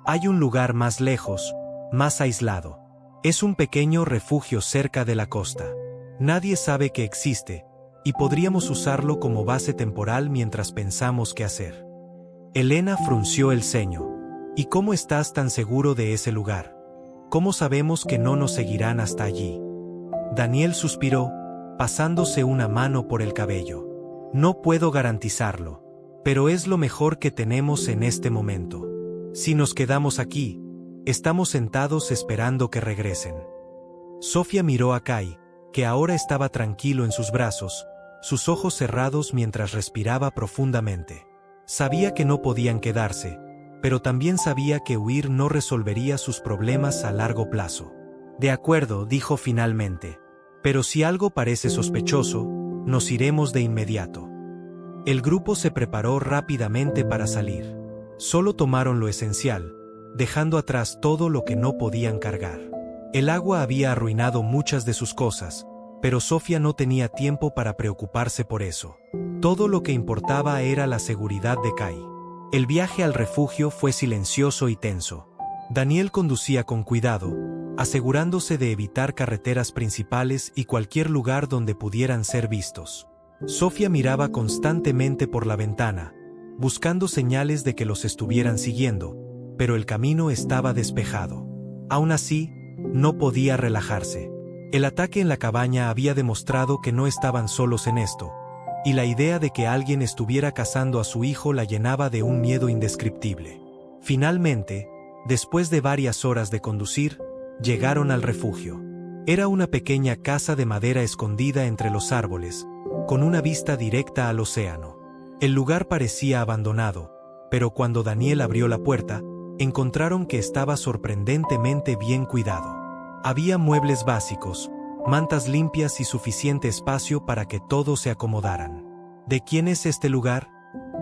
«Hay un lugar más lejos, más aislado. Es un pequeño refugio cerca de la costa. Nadie sabe que existe, y podríamos usarlo como base temporal mientras pensamos qué hacer. Elena frunció el ceño. ¿Y cómo estás tan seguro de ese lugar? ¿Cómo sabemos que no nos seguirán hasta allí? Daniel suspiró, pasándose una mano por el cabello. No puedo garantizarlo, pero es lo mejor que tenemos en este momento. Si nos quedamos aquí, estamos sentados esperando que regresen. Sofía miró a Kai, que ahora estaba tranquilo en sus brazos, sus ojos cerrados mientras respiraba profundamente. Sabía que no podían quedarse, pero también sabía que huir no resolvería sus problemas a largo plazo. De acuerdo, dijo finalmente, pero si algo parece sospechoso, nos iremos de inmediato. El grupo se preparó rápidamente para salir. Solo tomaron lo esencial, dejando atrás todo lo que no podían cargar. El agua había arruinado muchas de sus cosas, pero Sofía no tenía tiempo para preocuparse por eso. Todo lo que importaba era la seguridad de Kai. El viaje al refugio fue silencioso y tenso. Daniel conducía con cuidado, asegurándose de evitar carreteras principales y cualquier lugar donde pudieran ser vistos. Sofía miraba constantemente por la ventana, buscando señales de que los estuvieran siguiendo, pero el camino estaba despejado. Aún así, no podía relajarse. El ataque en la cabaña había demostrado que no estaban solos en esto, y la idea de que alguien estuviera cazando a su hijo la llenaba de un miedo indescriptible. Finalmente, después de varias horas de conducir, llegaron al refugio. Era una pequeña casa de madera escondida entre los árboles, con una vista directa al océano. El lugar parecía abandonado, pero cuando Daniel abrió la puerta, encontraron que estaba sorprendentemente bien cuidado. Había muebles básicos, mantas limpias y suficiente espacio para que todos se acomodaran. ¿De quién es este lugar?,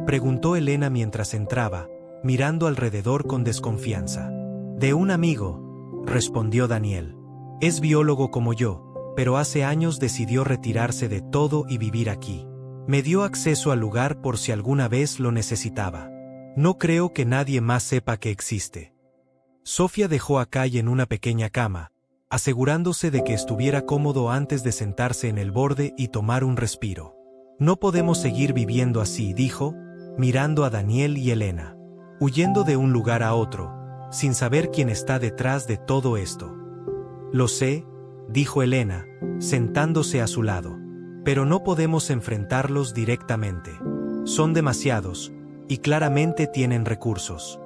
preguntó Elena mientras entraba, mirando alrededor con desconfianza. De un amigo, respondió Daniel. Es biólogo como yo, pero hace años decidió retirarse de todo y vivir aquí. Me dio acceso al lugar por si alguna vez lo necesitaba. No creo que nadie más sepa que existe. Sofía dejó a Kai en una pequeña cama, asegurándose de que estuviera cómodo antes de sentarse en el borde y tomar un respiro. No podemos seguir viviendo así, dijo, mirando a Daniel y Elena. Huyendo de un lugar a otro, sin saber quién está detrás de todo esto. Lo sé, dijo Elena, sentándose a su lado. Pero no podemos enfrentarlos directamente. Son demasiados, y claramente tienen recursos.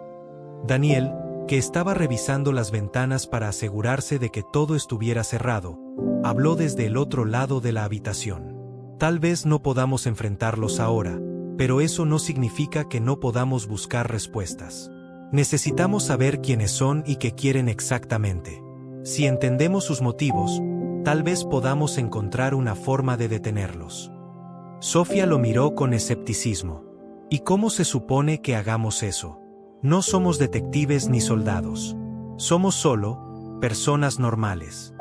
Daniel, que estaba revisando las ventanas para asegurarse de que todo estuviera cerrado, habló desde el otro lado de la habitación. Tal vez no podamos enfrentarlos ahora, pero eso no significa que no podamos buscar respuestas. Necesitamos saber quiénes son y qué quieren exactamente. Si entendemos sus motivos, tal vez podamos encontrar una forma de detenerlos. Sofía lo miró con escepticismo. ¿Y cómo se supone que hagamos eso? No somos detectives ni soldados. Somos solo personas normales.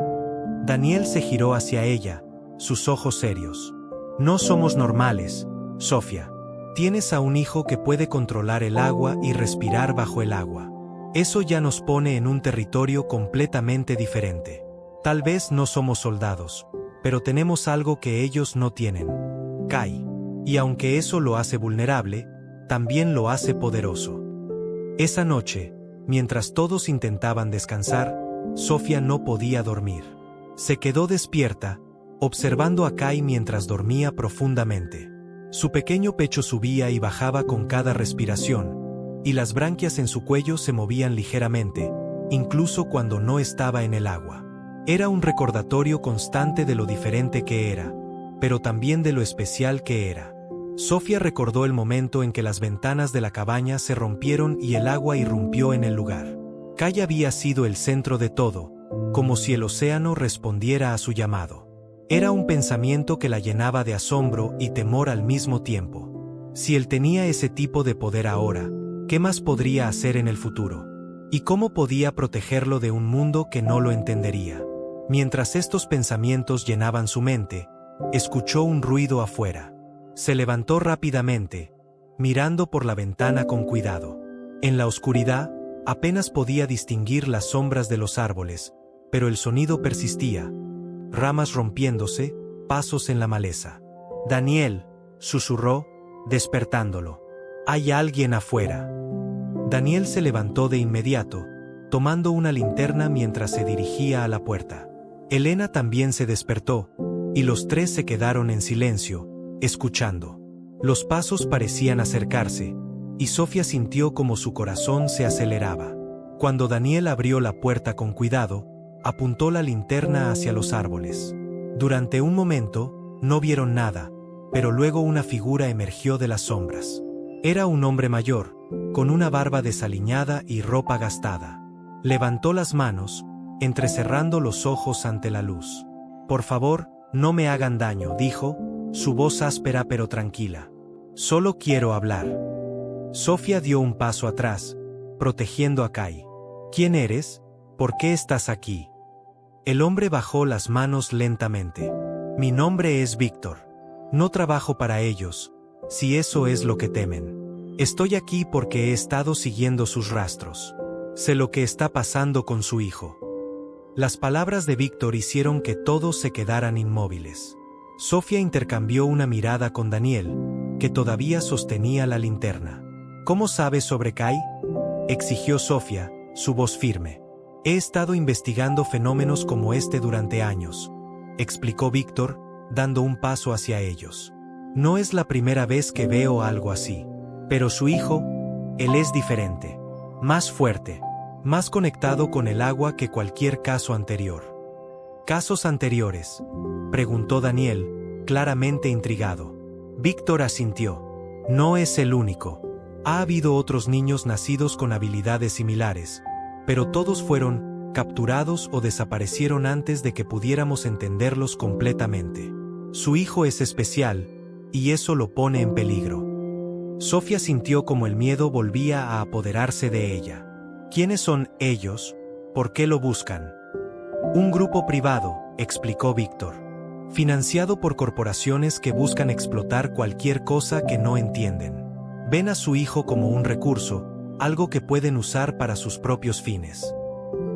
Daniel se giró hacia ella, sus ojos serios. No somos normales, Sofía. Tienes a un hijo que puede controlar el agua y respirar bajo el agua. Eso ya nos pone en un territorio completamente diferente. Tal vez no somos soldados, pero tenemos algo que ellos no tienen. Kai. Y aunque eso lo hace vulnerable, también lo hace poderoso. Esa noche, mientras todos intentaban descansar, Sofía no podía dormir. Se quedó despierta, observando a Kai mientras dormía profundamente. Su pequeño pecho subía y bajaba con cada respiración, y las branquias en su cuello se movían ligeramente, incluso cuando no estaba en el agua. Era un recordatorio constante de lo diferente que era, pero también de lo especial que era. Sofía recordó el momento en que las ventanas de la cabaña se rompieron y el agua irrumpió en el lugar. Kai había sido el centro de todo, como si el océano respondiera a su llamado. Era un pensamiento que la llenaba de asombro y temor al mismo tiempo. Si él tenía ese tipo de poder ahora, ¿qué más podría hacer en el futuro? ¿Y cómo podía protegerlo de un mundo que no lo entendería? Mientras estos pensamientos llenaban su mente, escuchó un ruido afuera. Se levantó rápidamente, mirando por la ventana con cuidado. En la oscuridad, apenas podía distinguir las sombras de los árboles, pero el sonido persistía. Ramas rompiéndose, pasos en la maleza. Daniel, susurró, despertándolo. Hay alguien afuera. Daniel se levantó de inmediato, tomando una linterna mientras se dirigía a la puerta. Elena también se despertó, y los tres se quedaron en silencio, escuchando. Los pasos parecían acercarse, y Sofía sintió como su corazón se aceleraba. Cuando Daniel abrió la puerta con cuidado, apuntó la linterna hacia los árboles. Durante un momento, no vieron nada, pero luego una figura emergió de las sombras. Era un hombre mayor, con una barba desaliñada y ropa gastada. Levantó las manos, entrecerrando los ojos ante la luz. «Por favor, no me hagan daño», dijo, su voz áspera pero tranquila. «Solo quiero hablar». Sofía dio un paso atrás, protegiendo a Kai. «¿Quién eres? ¿Por qué estás aquí?» El hombre bajó las manos lentamente. «Mi nombre es Víctor. No trabajo para ellos, si eso es lo que temen. Estoy aquí porque he estado siguiendo sus rastros. Sé lo que está pasando con su hijo». Las palabras de Víctor hicieron que todos se quedaran inmóviles. Sofía intercambió una mirada con Daniel, que todavía sostenía la linterna. «¿Cómo sabes sobre Kai?», exigió Sofía, su voz firme. «He estado investigando fenómenos como este durante años», explicó Víctor, dando un paso hacia ellos. «No es la primera vez que veo algo así. Pero su hijo, él es diferente. Más fuerte. Más conectado con el agua que cualquier caso anterior». «¿Casos anteriores?», preguntó Daniel, claramente intrigado. Víctor asintió. «No es el único. Ha habido otros niños nacidos con habilidades similares, pero todos fueron capturados o desaparecieron antes de que pudiéramos entenderlos completamente. Su hijo es especial, y eso lo pone en peligro». Sofía sintió como el miedo volvía a apoderarse de ella. «¿Quiénes son ellos? ¿Por qué lo buscan?». «Un grupo privado», explicó Víctor, «financiado por corporaciones que buscan explotar cualquier cosa que no entienden. Ven a su hijo como un recurso, algo que pueden usar para sus propios fines».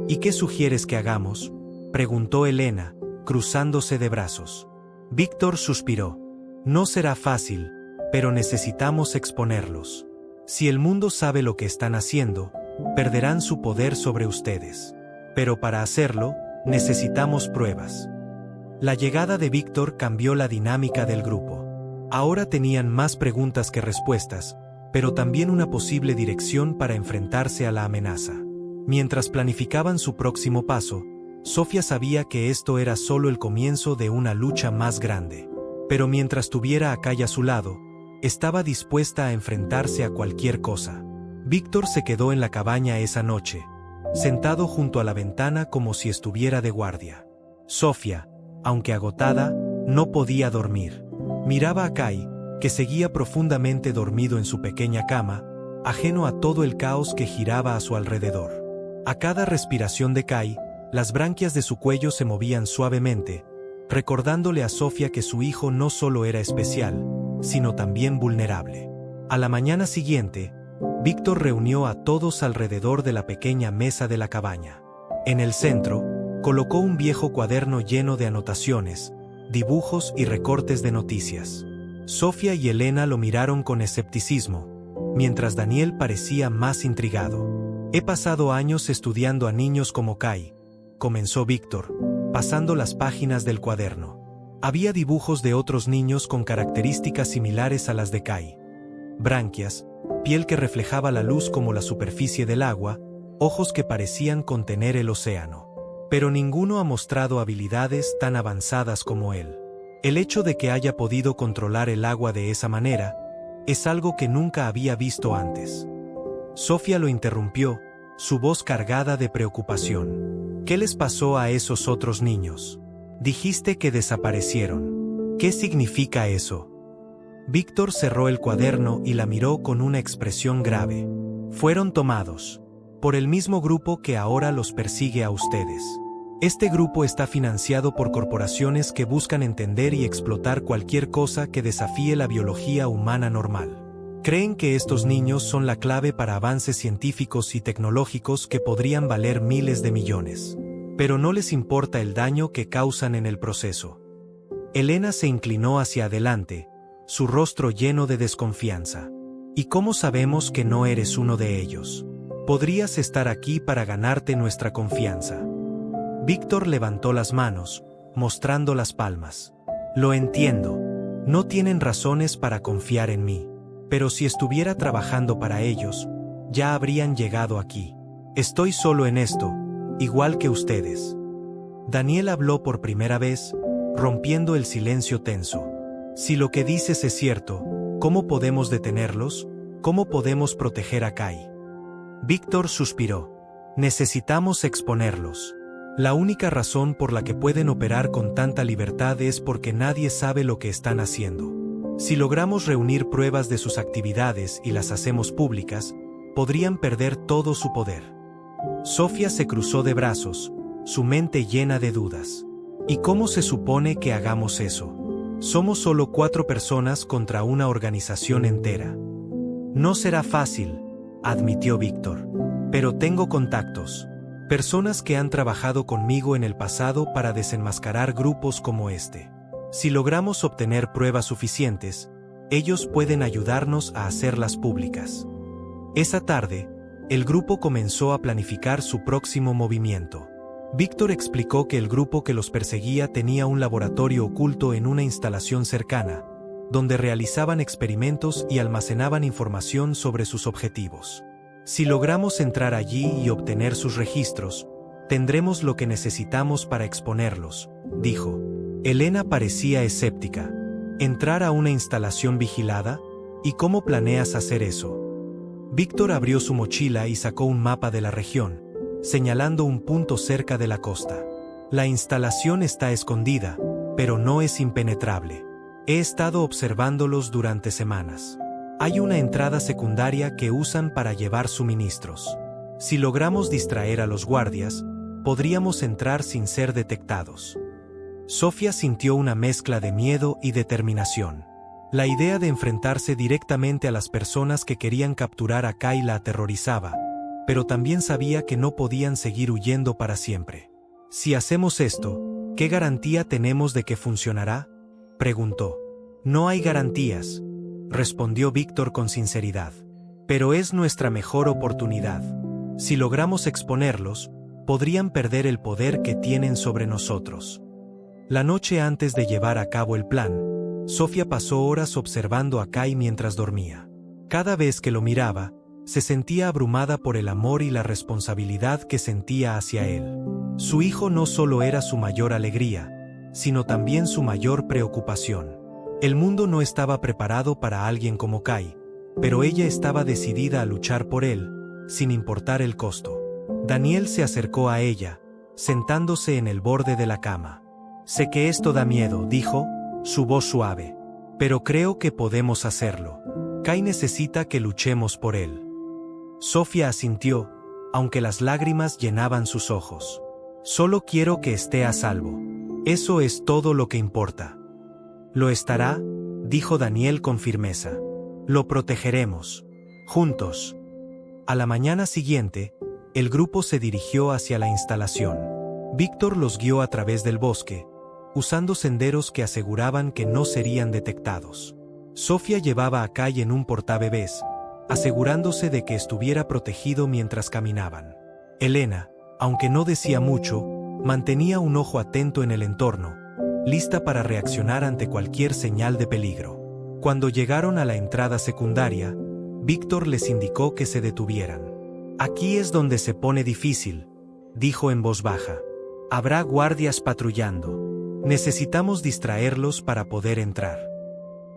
«¿Y qué sugieres que hagamos?», preguntó Elena, cruzándose de brazos. Víctor suspiró. «No será fácil, pero necesitamos exponerlos. Si el mundo sabe lo que están haciendo, perderán su poder sobre ustedes. Pero para hacerlo, necesitamos pruebas». La llegada de Víctor cambió la dinámica del grupo. Ahora tenían más preguntas que respuestas, pero también una posible dirección para enfrentarse a la amenaza. Mientras planificaban su próximo paso, Sofía sabía que esto era solo el comienzo de una lucha más grande. Pero mientras tuviera a Kai a su lado, estaba dispuesta a enfrentarse a cualquier cosa. Víctor se quedó en la cabaña esa noche, sentado junto a la ventana como si estuviera de guardia. Sofía, aunque agotada, no podía dormir. Miraba a Kai, que seguía profundamente dormido en su pequeña cama, ajeno a todo el caos que giraba a su alrededor. A cada respiración de Kai, las branquias de su cuello se movían suavemente, recordándole a Sofía que su hijo no solo era especial, sino también vulnerable. A la mañana siguiente, Víctor reunió a todos alrededor de la pequeña mesa de la cabaña. En el centro, colocó un viejo cuaderno lleno de anotaciones, dibujos y recortes de noticias. Sofía y Elena lo miraron con escepticismo, mientras Daniel parecía más intrigado. «He pasado años estudiando a niños como Kai», comenzó Víctor, pasando las páginas del cuaderno. Había dibujos de otros niños con características similares a las de Kai. Branquias, piel que reflejaba la luz como la superficie del agua, ojos que parecían contener el océano. Pero ninguno ha mostrado habilidades tan avanzadas como él. El hecho de que haya podido controlar el agua de esa manera, es algo que nunca había visto antes. Sofía lo interrumpió, su voz cargada de preocupación. «¿Qué les pasó a esos otros niños? Dijiste que desaparecieron. ¿Qué significa eso?». Víctor cerró el cuaderno y la miró con una expresión grave. «Fueron tomados por el mismo grupo que ahora los persigue a ustedes. Este grupo está financiado por corporaciones que buscan entender y explotar cualquier cosa que desafíe la biología humana normal. Creen que estos niños son la clave para avances científicos y tecnológicos que podrían valer miles de millones. Pero no les importa el daño que causan en el proceso. Elena se inclinó hacia adelante, su rostro lleno de desconfianza. ¿Y cómo sabemos que no eres uno de ellos? Podrías estar aquí para ganarte nuestra confianza. Víctor levantó las manos, mostrando las palmas. Lo entiendo. No tienen razones para confiar en mí. Pero si estuviera trabajando para ellos, ya habrían llegado aquí. Estoy solo en esto, igual que ustedes. Daniel habló por primera vez, rompiendo el silencio tenso. Si lo que dices es cierto, ¿cómo podemos detenerlos? ¿Cómo podemos proteger a Kai? Víctor suspiró. Necesitamos exponerlos. La única razón por la que pueden operar con tanta libertad es porque nadie sabe lo que están haciendo. Si logramos reunir pruebas de sus actividades y las hacemos públicas, podrían perder todo su poder. Sofía se cruzó de brazos, su mente llena de dudas. ¿Y cómo se supone que hagamos eso? Somos solo 4 personas contra una organización entera. No será fácil, admitió Víctor. Pero tengo contactos. Personas que han trabajado conmigo en el pasado para desenmascarar grupos como este. Si logramos obtener pruebas suficientes, ellos pueden ayudarnos a hacerlas públicas. Esa tarde, el grupo comenzó a planificar su próximo movimiento. Víctor explicó que el grupo que los perseguía tenía un laboratorio oculto en una instalación cercana, donde realizaban experimentos y almacenaban información sobre sus objetivos. Si logramos entrar allí y obtener sus registros, tendremos lo que necesitamos para exponerlos, dijo. Elena parecía escéptica. ¿Entrar a una instalación vigilada? ¿Y cómo planeas hacer eso? Víctor abrió su mochila y sacó un mapa de la región, señalando un punto cerca de la costa. La instalación está escondida, pero no es impenetrable. He estado observándolos durante semanas. Hay una entrada secundaria que usan para llevar suministros. Si logramos distraer a los guardias, podríamos entrar sin ser detectados. Sofía sintió una mezcla de miedo y determinación. La idea de enfrentarse directamente a las personas que querían capturar a Kai la aterrorizaba, pero también sabía que no podían seguir huyendo para siempre. Si hacemos esto, ¿qué garantía tenemos de que funcionará?, preguntó. No hay garantías, respondió Víctor con sinceridad. Pero es nuestra mejor oportunidad. Si logramos exponerlos, podrían perder el poder que tienen sobre nosotros. La noche antes de llevar a cabo el plan, Sofía pasó horas observando a Kai mientras dormía. Cada vez que lo miraba, se sentía abrumada por el amor y la responsabilidad que sentía hacia él. Su hijo no solo era su mayor alegría, sino también su mayor preocupación. El mundo no estaba preparado para alguien como Kai, pero ella estaba decidida a luchar por él, sin importar el costo. Daniel se acercó a ella, sentándose en el borde de la cama. Sé que esto da miedo, dijo, su voz suave. Pero creo que podemos hacerlo. Kai necesita que luchemos por él. Sofía asintió, aunque las lágrimas llenaban sus ojos. Solo quiero que esté a salvo. Eso es todo lo que importa. Lo estará, dijo Daniel con firmeza. Lo protegeremos. Juntos. A la mañana siguiente, el grupo se dirigió hacia la instalación. Víctor los guió a través del bosque, usando senderos que aseguraban que no serían detectados. Sofía llevaba a Kai en un portabebés, asegurándose de que estuviera protegido mientras caminaban. Elena, aunque no decía mucho, mantenía un ojo atento en el entorno, lista para reaccionar ante cualquier señal de peligro. Cuando llegaron a la entrada secundaria, Víctor les indicó que se detuvieran. Aquí es donde se pone difícil, dijo en voz baja. Habrá guardias patrullando. Necesitamos distraerlos para poder entrar.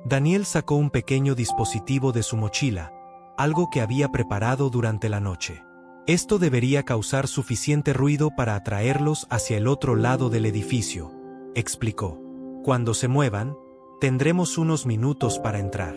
Daniel sacó un pequeño dispositivo de su mochila, algo que había preparado durante la noche. Esto debería causar suficiente ruido para atraerlos hacia el otro lado del edificio, explicó. Cuando se muevan, tendremos unos minutos para entrar.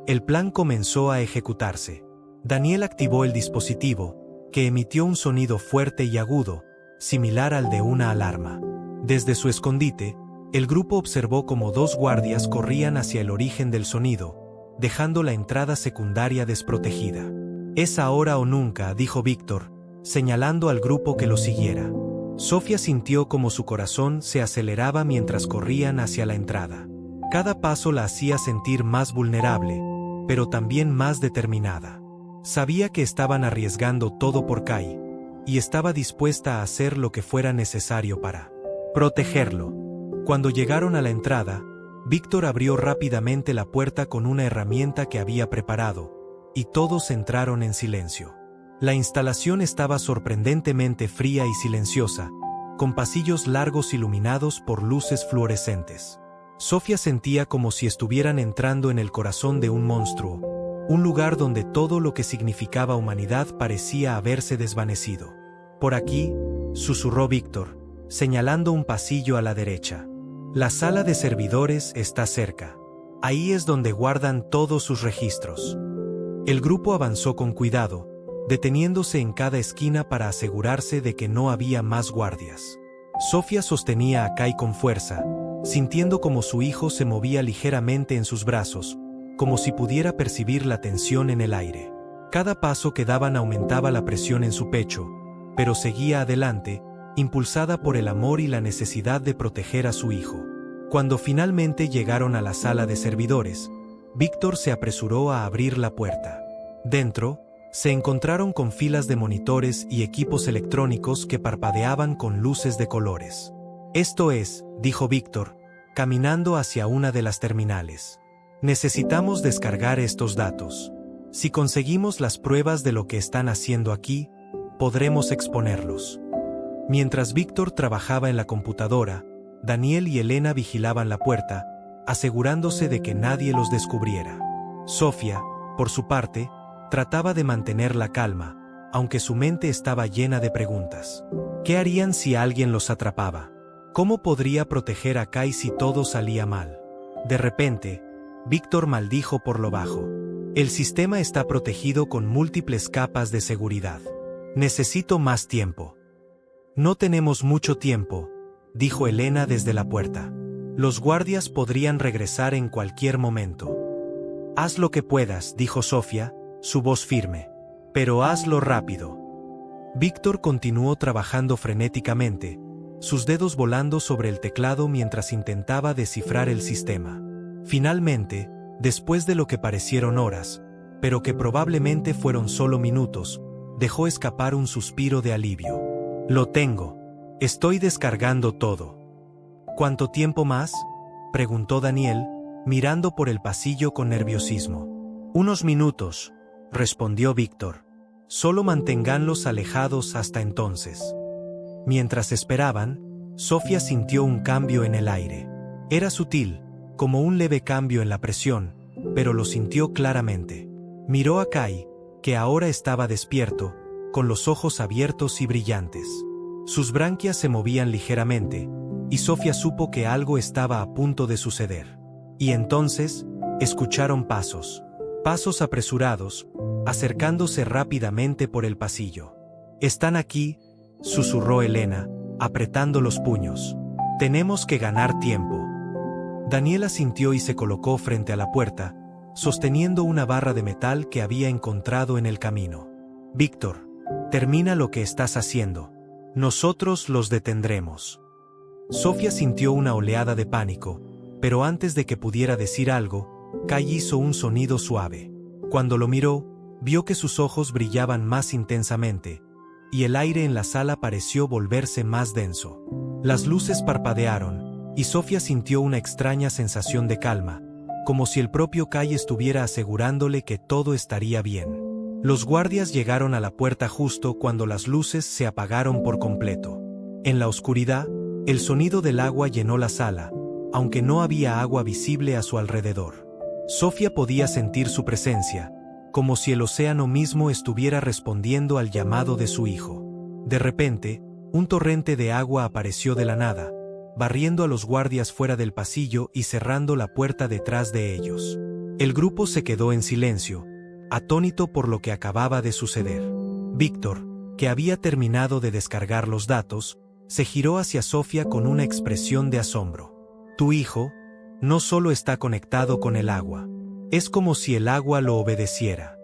El plan comenzó a ejecutarse. Daniel activó el dispositivo, que emitió un sonido fuerte y agudo, similar al de una alarma. Desde su escondite, el grupo observó cómo 2 guardias corrían hacia el origen del sonido, dejando la entrada secundaria desprotegida. Es ahora o nunca, dijo Víctor, señalando al grupo que lo siguiera. Sofía sintió como su corazón se aceleraba mientras corrían hacia la entrada. Cada paso la hacía sentir más vulnerable, pero también más determinada. Sabía que estaban arriesgando todo por Kai, y estaba dispuesta a hacer lo que fuera necesario para protegerlo. Cuando llegaron a la entrada, Víctor abrió rápidamente la puerta con una herramienta que había preparado, y todos entraron en silencio. La instalación estaba sorprendentemente fría y silenciosa, con pasillos largos iluminados por luces fluorescentes. Sofía sentía como si estuvieran entrando en el corazón de un monstruo, un lugar donde todo lo que significaba humanidad parecía haberse desvanecido. «Por aquí», susurró Víctor, señalando un pasillo a la derecha. «La sala de servidores está cerca. Ahí es donde guardan todos sus registros». El grupo avanzó con cuidado, deteniéndose en cada esquina para asegurarse de que no había más guardias. Sofía sostenía a Kai con fuerza, sintiendo como su hijo se movía ligeramente en sus brazos, como si pudiera percibir la tensión en el aire. Cada paso que daban aumentaba la presión en su pecho, pero seguía adelante, impulsada por el amor y la necesidad de proteger a su hijo. Cuando finalmente llegaron a la sala de servidores, Víctor se apresuró a abrir la puerta. Dentro, se encontraron con filas de monitores y equipos electrónicos que parpadeaban con luces de colores. «Esto es», dijo Víctor, caminando hacia una de las terminales. «Necesitamos descargar estos datos. Si conseguimos las pruebas de lo que están haciendo aquí, podremos exponerlos». Mientras Víctor trabajaba en la computadora, Daniel y Elena vigilaban la puerta, asegurándose de que nadie los descubriera. Sofía, por su parte, trataba de mantener la calma, aunque su mente estaba llena de preguntas. ¿Qué harían si alguien los atrapaba? ¿Cómo podría proteger a Kai si todo salía mal? De repente, Víctor maldijo por lo bajo. «El sistema está protegido con múltiples capas de seguridad. Necesito más tiempo». «No tenemos mucho tiempo», dijo Elena desde la puerta. «Los guardias podrían regresar en cualquier momento». «Haz lo que puedas», dijo Sofía, su voz firme. «Pero hazlo rápido». Víctor continuó trabajando frenéticamente, sus dedos volando sobre el teclado mientras intentaba descifrar el sistema. Finalmente, después de lo que parecieron horas, pero que probablemente fueron solo minutos, dejó escapar un suspiro de alivio. «Lo tengo. Estoy descargando todo». «¿Cuánto tiempo más?», preguntó Daniel, mirando por el pasillo con nerviosismo. «Unos minutos», respondió Víctor. «Solo manténganlos alejados hasta entonces». Mientras esperaban, Sofía sintió un cambio en el aire. Era sutil, como un leve cambio en la presión, pero lo sintió claramente. Miró a Kai, que ahora estaba despierto, con los ojos abiertos y brillantes. Sus branquias se movían ligeramente, y Sofía supo que algo estaba a punto de suceder. Y entonces, escucharon pasos. Pasos apresurados, acercándose rápidamente por el pasillo. «Están aquí», susurró Elena, apretando los puños. «Tenemos que ganar tiempo». Daniela asintió y se colocó frente a la puerta, sosteniendo una barra de metal que había encontrado en el camino. «Víctor, termina lo que estás haciendo. Nosotros los detendremos». Sofía sintió una oleada de pánico, pero antes de que pudiera decir algo, Kai hizo un sonido suave. Cuando lo miró, vio que sus ojos brillaban más intensamente, y el aire en la sala pareció volverse más denso. Las luces parpadearon, y Sofía sintió una extraña sensación de calma, como si el propio Kai estuviera asegurándole que todo estaría bien. Los guardias llegaron a la puerta justo cuando las luces se apagaron por completo. En la oscuridad, el sonido del agua llenó la sala, aunque no había agua visible a su alrededor. Sofía podía sentir su presencia, como si el océano mismo estuviera respondiendo al llamado de su hijo. De repente, un torrente de agua apareció de la nada, barriendo a los guardias fuera del pasillo y cerrando la puerta detrás de ellos. El grupo se quedó en silencio, atónito por lo que acababa de suceder. Víctor, que había terminado de descargar los datos, se giró hacia Sofía con una expresión de asombro. «Tu hijo no solo está conectado con el agua, es como si el agua lo obedeciera».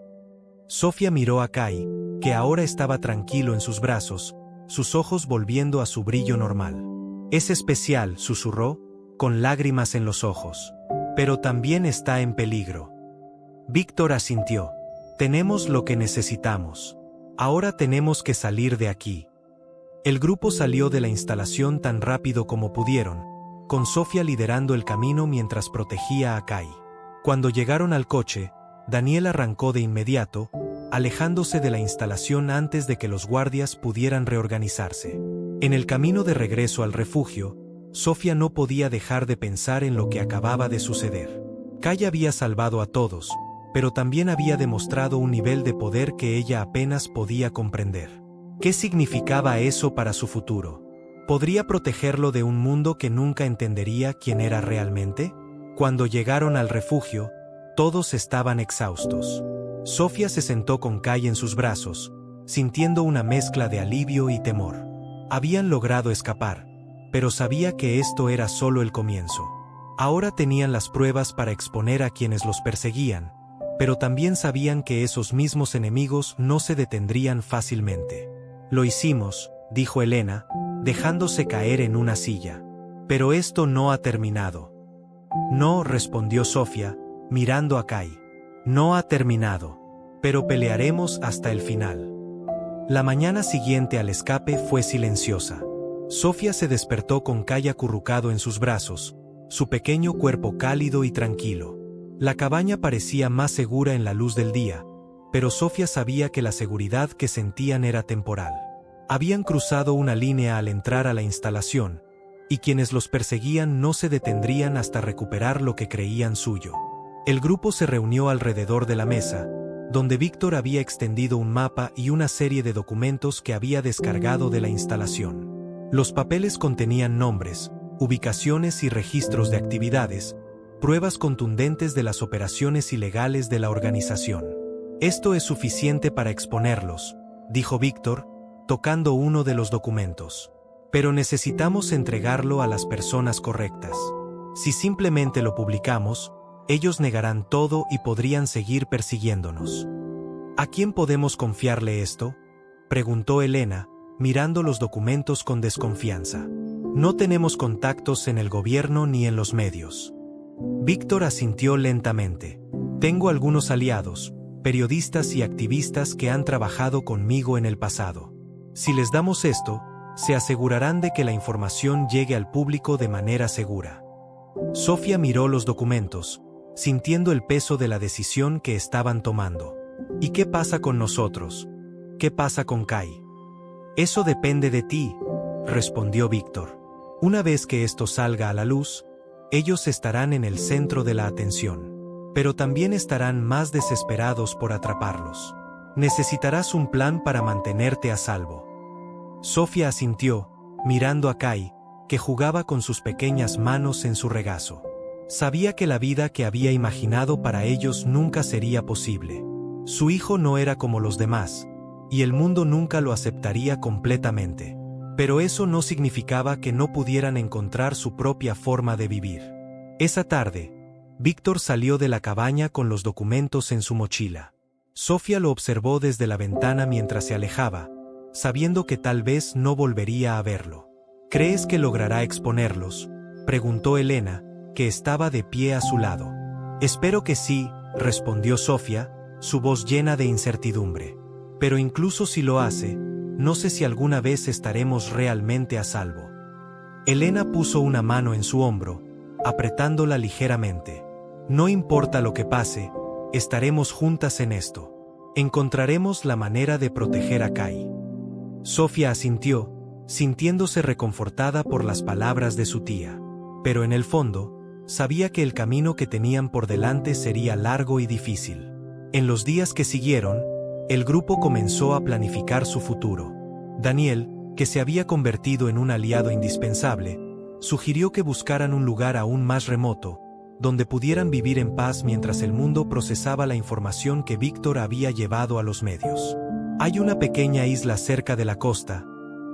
Sofía miró a Kai, que ahora estaba tranquilo en sus brazos, sus ojos volviendo a su brillo normal. Es especial, susurró, con lágrimas en los ojos. Pero también está en peligro. Víctor asintió. Tenemos lo que necesitamos. Ahora tenemos que salir de aquí. El grupo salió de la instalación tan rápido como pudieron, con Sofía liderando el camino mientras protegía a Kai. Cuando llegaron al coche, Daniel arrancó de inmediato, alejándose de la instalación antes de que los guardias pudieran reorganizarse. En el camino de regreso al refugio, Sofía no podía dejar de pensar en lo que acababa de suceder. Kai había salvado a todos, pero también había demostrado un nivel de poder que ella apenas podía comprender. ¿Qué significaba eso para su futuro? ¿Podría protegerlo de un mundo que nunca entendería quién era realmente? Cuando llegaron al refugio, todos estaban exhaustos. Sofía se sentó con Kai en sus brazos, sintiendo una mezcla de alivio y temor. Habían logrado escapar, pero sabía que esto era solo el comienzo. Ahora tenían las pruebas para exponer a quienes los perseguían, pero también sabían que esos mismos enemigos no se detendrían fácilmente. Lo hicimos, dijo Elena, dejándose caer en una silla. Pero esto no ha terminado. No, respondió Sofía, mirando a Kai. No ha terminado. Pero pelearemos hasta el final. La mañana siguiente al escape fue silenciosa. Sofía se despertó con Kai acurrucado en sus brazos, su pequeño cuerpo cálido y tranquilo. La cabaña parecía más segura en la luz del día, pero Sofía sabía que la seguridad que sentían era temporal. Habían cruzado una línea al entrar a la instalación, y quienes los perseguían no se detendrían hasta recuperar lo que creían suyo. El grupo se reunió alrededor de la mesa, donde Víctor había extendido un mapa y una serie de documentos que había descargado de la instalación. Los papeles contenían nombres, ubicaciones y registros de actividades, pruebas contundentes de las operaciones ilegales de la organización. Esto es suficiente para exponerlos, dijo Víctor, tocando uno de los documentos. Pero necesitamos entregarlo a las personas correctas. Si simplemente lo publicamos, ellos negarán todo y podrían seguir persiguiéndonos. ¿A quién podemos confiarle esto?, preguntó Elena, mirando los documentos con desconfianza. No tenemos contactos en el gobierno ni en los medios. Víctor asintió lentamente. Tengo algunos aliados, periodistas y activistas que han trabajado conmigo en el pasado. Si les damos esto, se asegurarán de que la información llegue al público de manera segura. Sofía miró los documentos, sintiendo el peso de la decisión que estaban tomando. ¿Y qué pasa con nosotros? ¿Qué pasa con Kai? Eso depende de ti, respondió Víctor. Una vez que esto salga a la luz, ellos estarán en el centro de la atención. Pero también estarán más desesperados por atraparlos. Necesitarás un plan para mantenerte a salvo. Sofía asintió, mirando a Kai, que jugaba con sus pequeñas manos en su regazo. Sabía que la vida que había imaginado para ellos nunca sería posible. Su hijo no era como los demás, y el mundo nunca lo aceptaría completamente. Pero eso no significaba que no pudieran encontrar su propia forma de vivir. Esa tarde, Víctor salió de la cabaña con los documentos en su mochila. Sofía lo observó desde la ventana mientras se alejaba, sabiendo que tal vez no volvería a verlo. ¿Crees que logrará exponerlos?, preguntó Elena, que estaba de pie a su lado. Espero que sí, respondió Sofía, su voz llena de incertidumbre. Pero incluso si lo hace, no sé si alguna vez estaremos realmente a salvo. Elena puso una mano en su hombro, apretándola ligeramente. No importa lo que pase, estaremos juntas en esto. Encontraremos la manera de proteger a Kai. Sofía asintió, sintiéndose reconfortada por las palabras de su tía. Pero en el fondo, sabía que el camino que tenían por delante sería largo y difícil. En los días que siguieron, el grupo comenzó a planificar su futuro. Daniel, que se había convertido en un aliado indispensable, sugirió que buscaran un lugar aún más remoto, donde pudieran vivir en paz mientras el mundo procesaba la información que Víctor había llevado a los medios. Hay una pequeña isla cerca de la costa,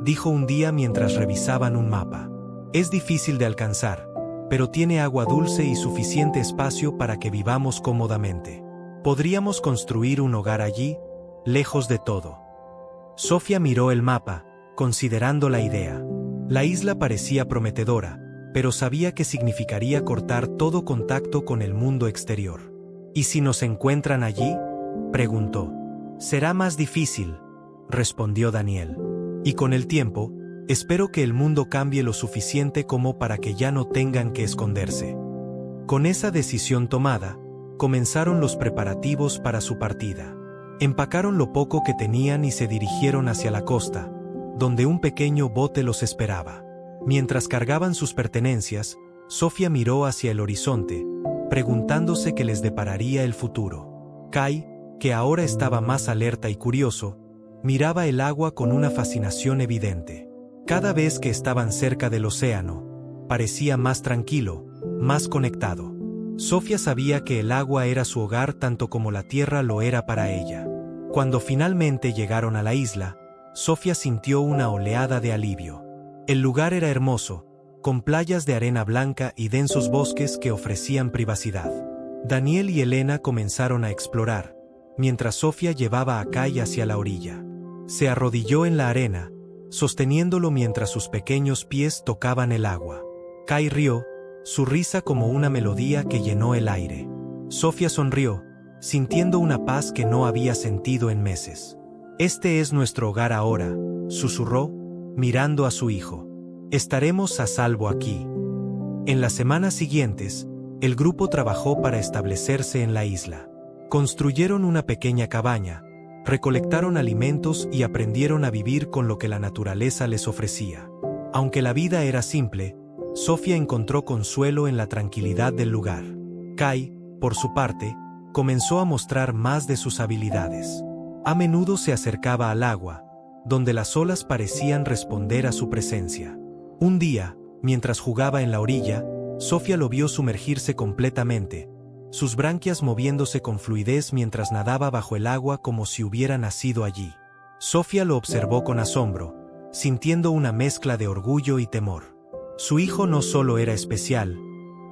dijo un día mientras revisaban un mapa. Es difícil de alcanzar, pero tiene agua dulce y suficiente espacio para que vivamos cómodamente. Podríamos construir un hogar allí, lejos de todo. Sofía miró el mapa, considerando la idea. La isla parecía prometedora, pero sabía que significaría cortar todo contacto con el mundo exterior. ¿Y si nos encuentran allí?, preguntó. Será más difícil, respondió Daniel. Y con el tiempo, espero que el mundo cambie lo suficiente como para que ya no tengan que esconderse. Con esa decisión tomada, comenzaron los preparativos para su partida. Empacaron lo poco que tenían y se dirigieron hacia la costa, donde un pequeño bote los esperaba. Mientras cargaban sus pertenencias, Sofía miró hacia el horizonte, preguntándose qué les depararía el futuro. Kai, que ahora estaba más alerta y curioso, miraba el agua con una fascinación evidente. Cada vez que estaban cerca del océano, parecía más tranquilo, más conectado. Sofía sabía que el agua era su hogar tanto como la tierra lo era para ella. Cuando finalmente llegaron a la isla, Sofía sintió una oleada de alivio. El lugar era hermoso, con playas de arena blanca y densos bosques que ofrecían privacidad. Daniel y Elena comenzaron a explorar, mientras Sofía llevaba a Kai hacia la orilla. Se arrodilló en la arena, sosteniéndolo mientras sus pequeños pies tocaban el agua. Kai rió, su risa como una melodía que llenó el aire. Sofía sonrió, sintiendo una paz que no había sentido en meses. «Este es nuestro hogar ahora», susurró, mirando a su hijo. «Estaremos a salvo aquí». En las semanas siguientes, el grupo trabajó para establecerse en la isla. Construyeron una pequeña cabaña, recolectaron alimentos y aprendieron a vivir con lo que la naturaleza les ofrecía. Aunque la vida era simple, Sofía encontró consuelo en la tranquilidad del lugar. Kai, por su parte, comenzó a mostrar más de sus habilidades. A menudo se acercaba al agua, donde las olas parecían responder a su presencia. Un día, mientras jugaba en la orilla, Sofía lo vio sumergirse completamente, sus branquias moviéndose con fluidez mientras nadaba bajo el agua como si hubiera nacido allí. Sofía lo observó con asombro, sintiendo una mezcla de orgullo y temor. Su hijo no solo era especial,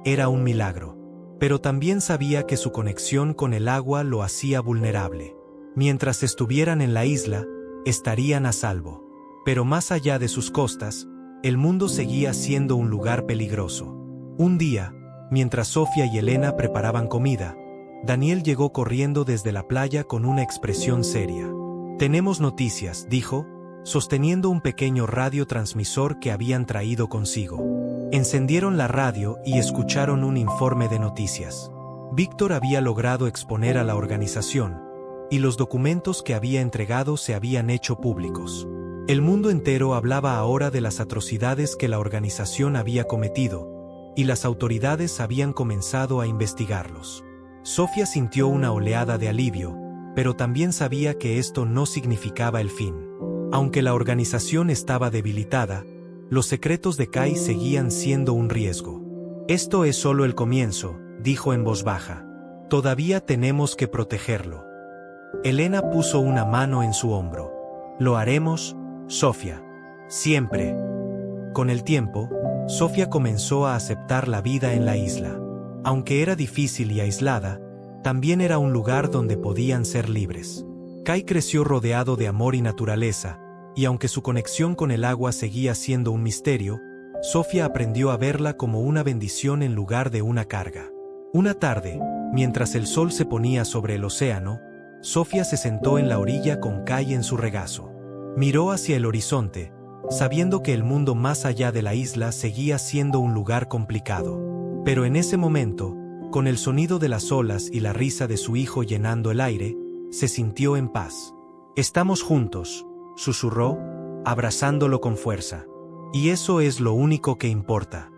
era un milagro, pero también sabía que su conexión con el agua lo hacía vulnerable. Mientras estuvieran en la isla, estarían a salvo. Pero más allá de sus costas, el mundo seguía siendo un lugar peligroso. Un día, mientras Sofía y Elena preparaban comida, Daniel llegó corriendo desde la playa con una expresión seria. «Tenemos noticias», dijo, sosteniendo un pequeño radiotransmisor que habían traído consigo. Encendieron la radio y escucharon un informe de noticias. Víctor había logrado exponer a la organización, y los documentos que había entregado se habían hecho públicos. El mundo entero hablaba ahora de las atrocidades que la organización había cometido, y las autoridades habían comenzado a investigarlos. Sofía sintió una oleada de alivio, pero también sabía que esto no significaba el fin. Aunque la organización estaba debilitada, los secretos de Kai seguían siendo un riesgo. «Esto es solo el comienzo», dijo en voz baja. «Todavía tenemos que protegerlo». Elena puso una mano en su hombro. «Lo haremos, Sofía. Siempre». Con el tiempo, Sofía comenzó a aceptar la vida en la isla. Aunque era difícil y aislada, también era un lugar donde podían ser libres. Kai creció rodeado de amor y naturaleza, y aunque su conexión con el agua seguía siendo un misterio, Sofía aprendió a verla como una bendición en lugar de una carga. Una tarde, mientras el sol se ponía sobre el océano, Sofía se sentó en la orilla con Kai en su regazo. Miró hacia el horizonte, sabiendo que el mundo más allá de la isla seguía siendo un lugar complicado. Pero en ese momento, con el sonido de las olas y la risa de su hijo llenando el aire, se sintió en paz. «Estamos juntos», susurró, abrazándolo con fuerza. «Y eso es lo único que importa».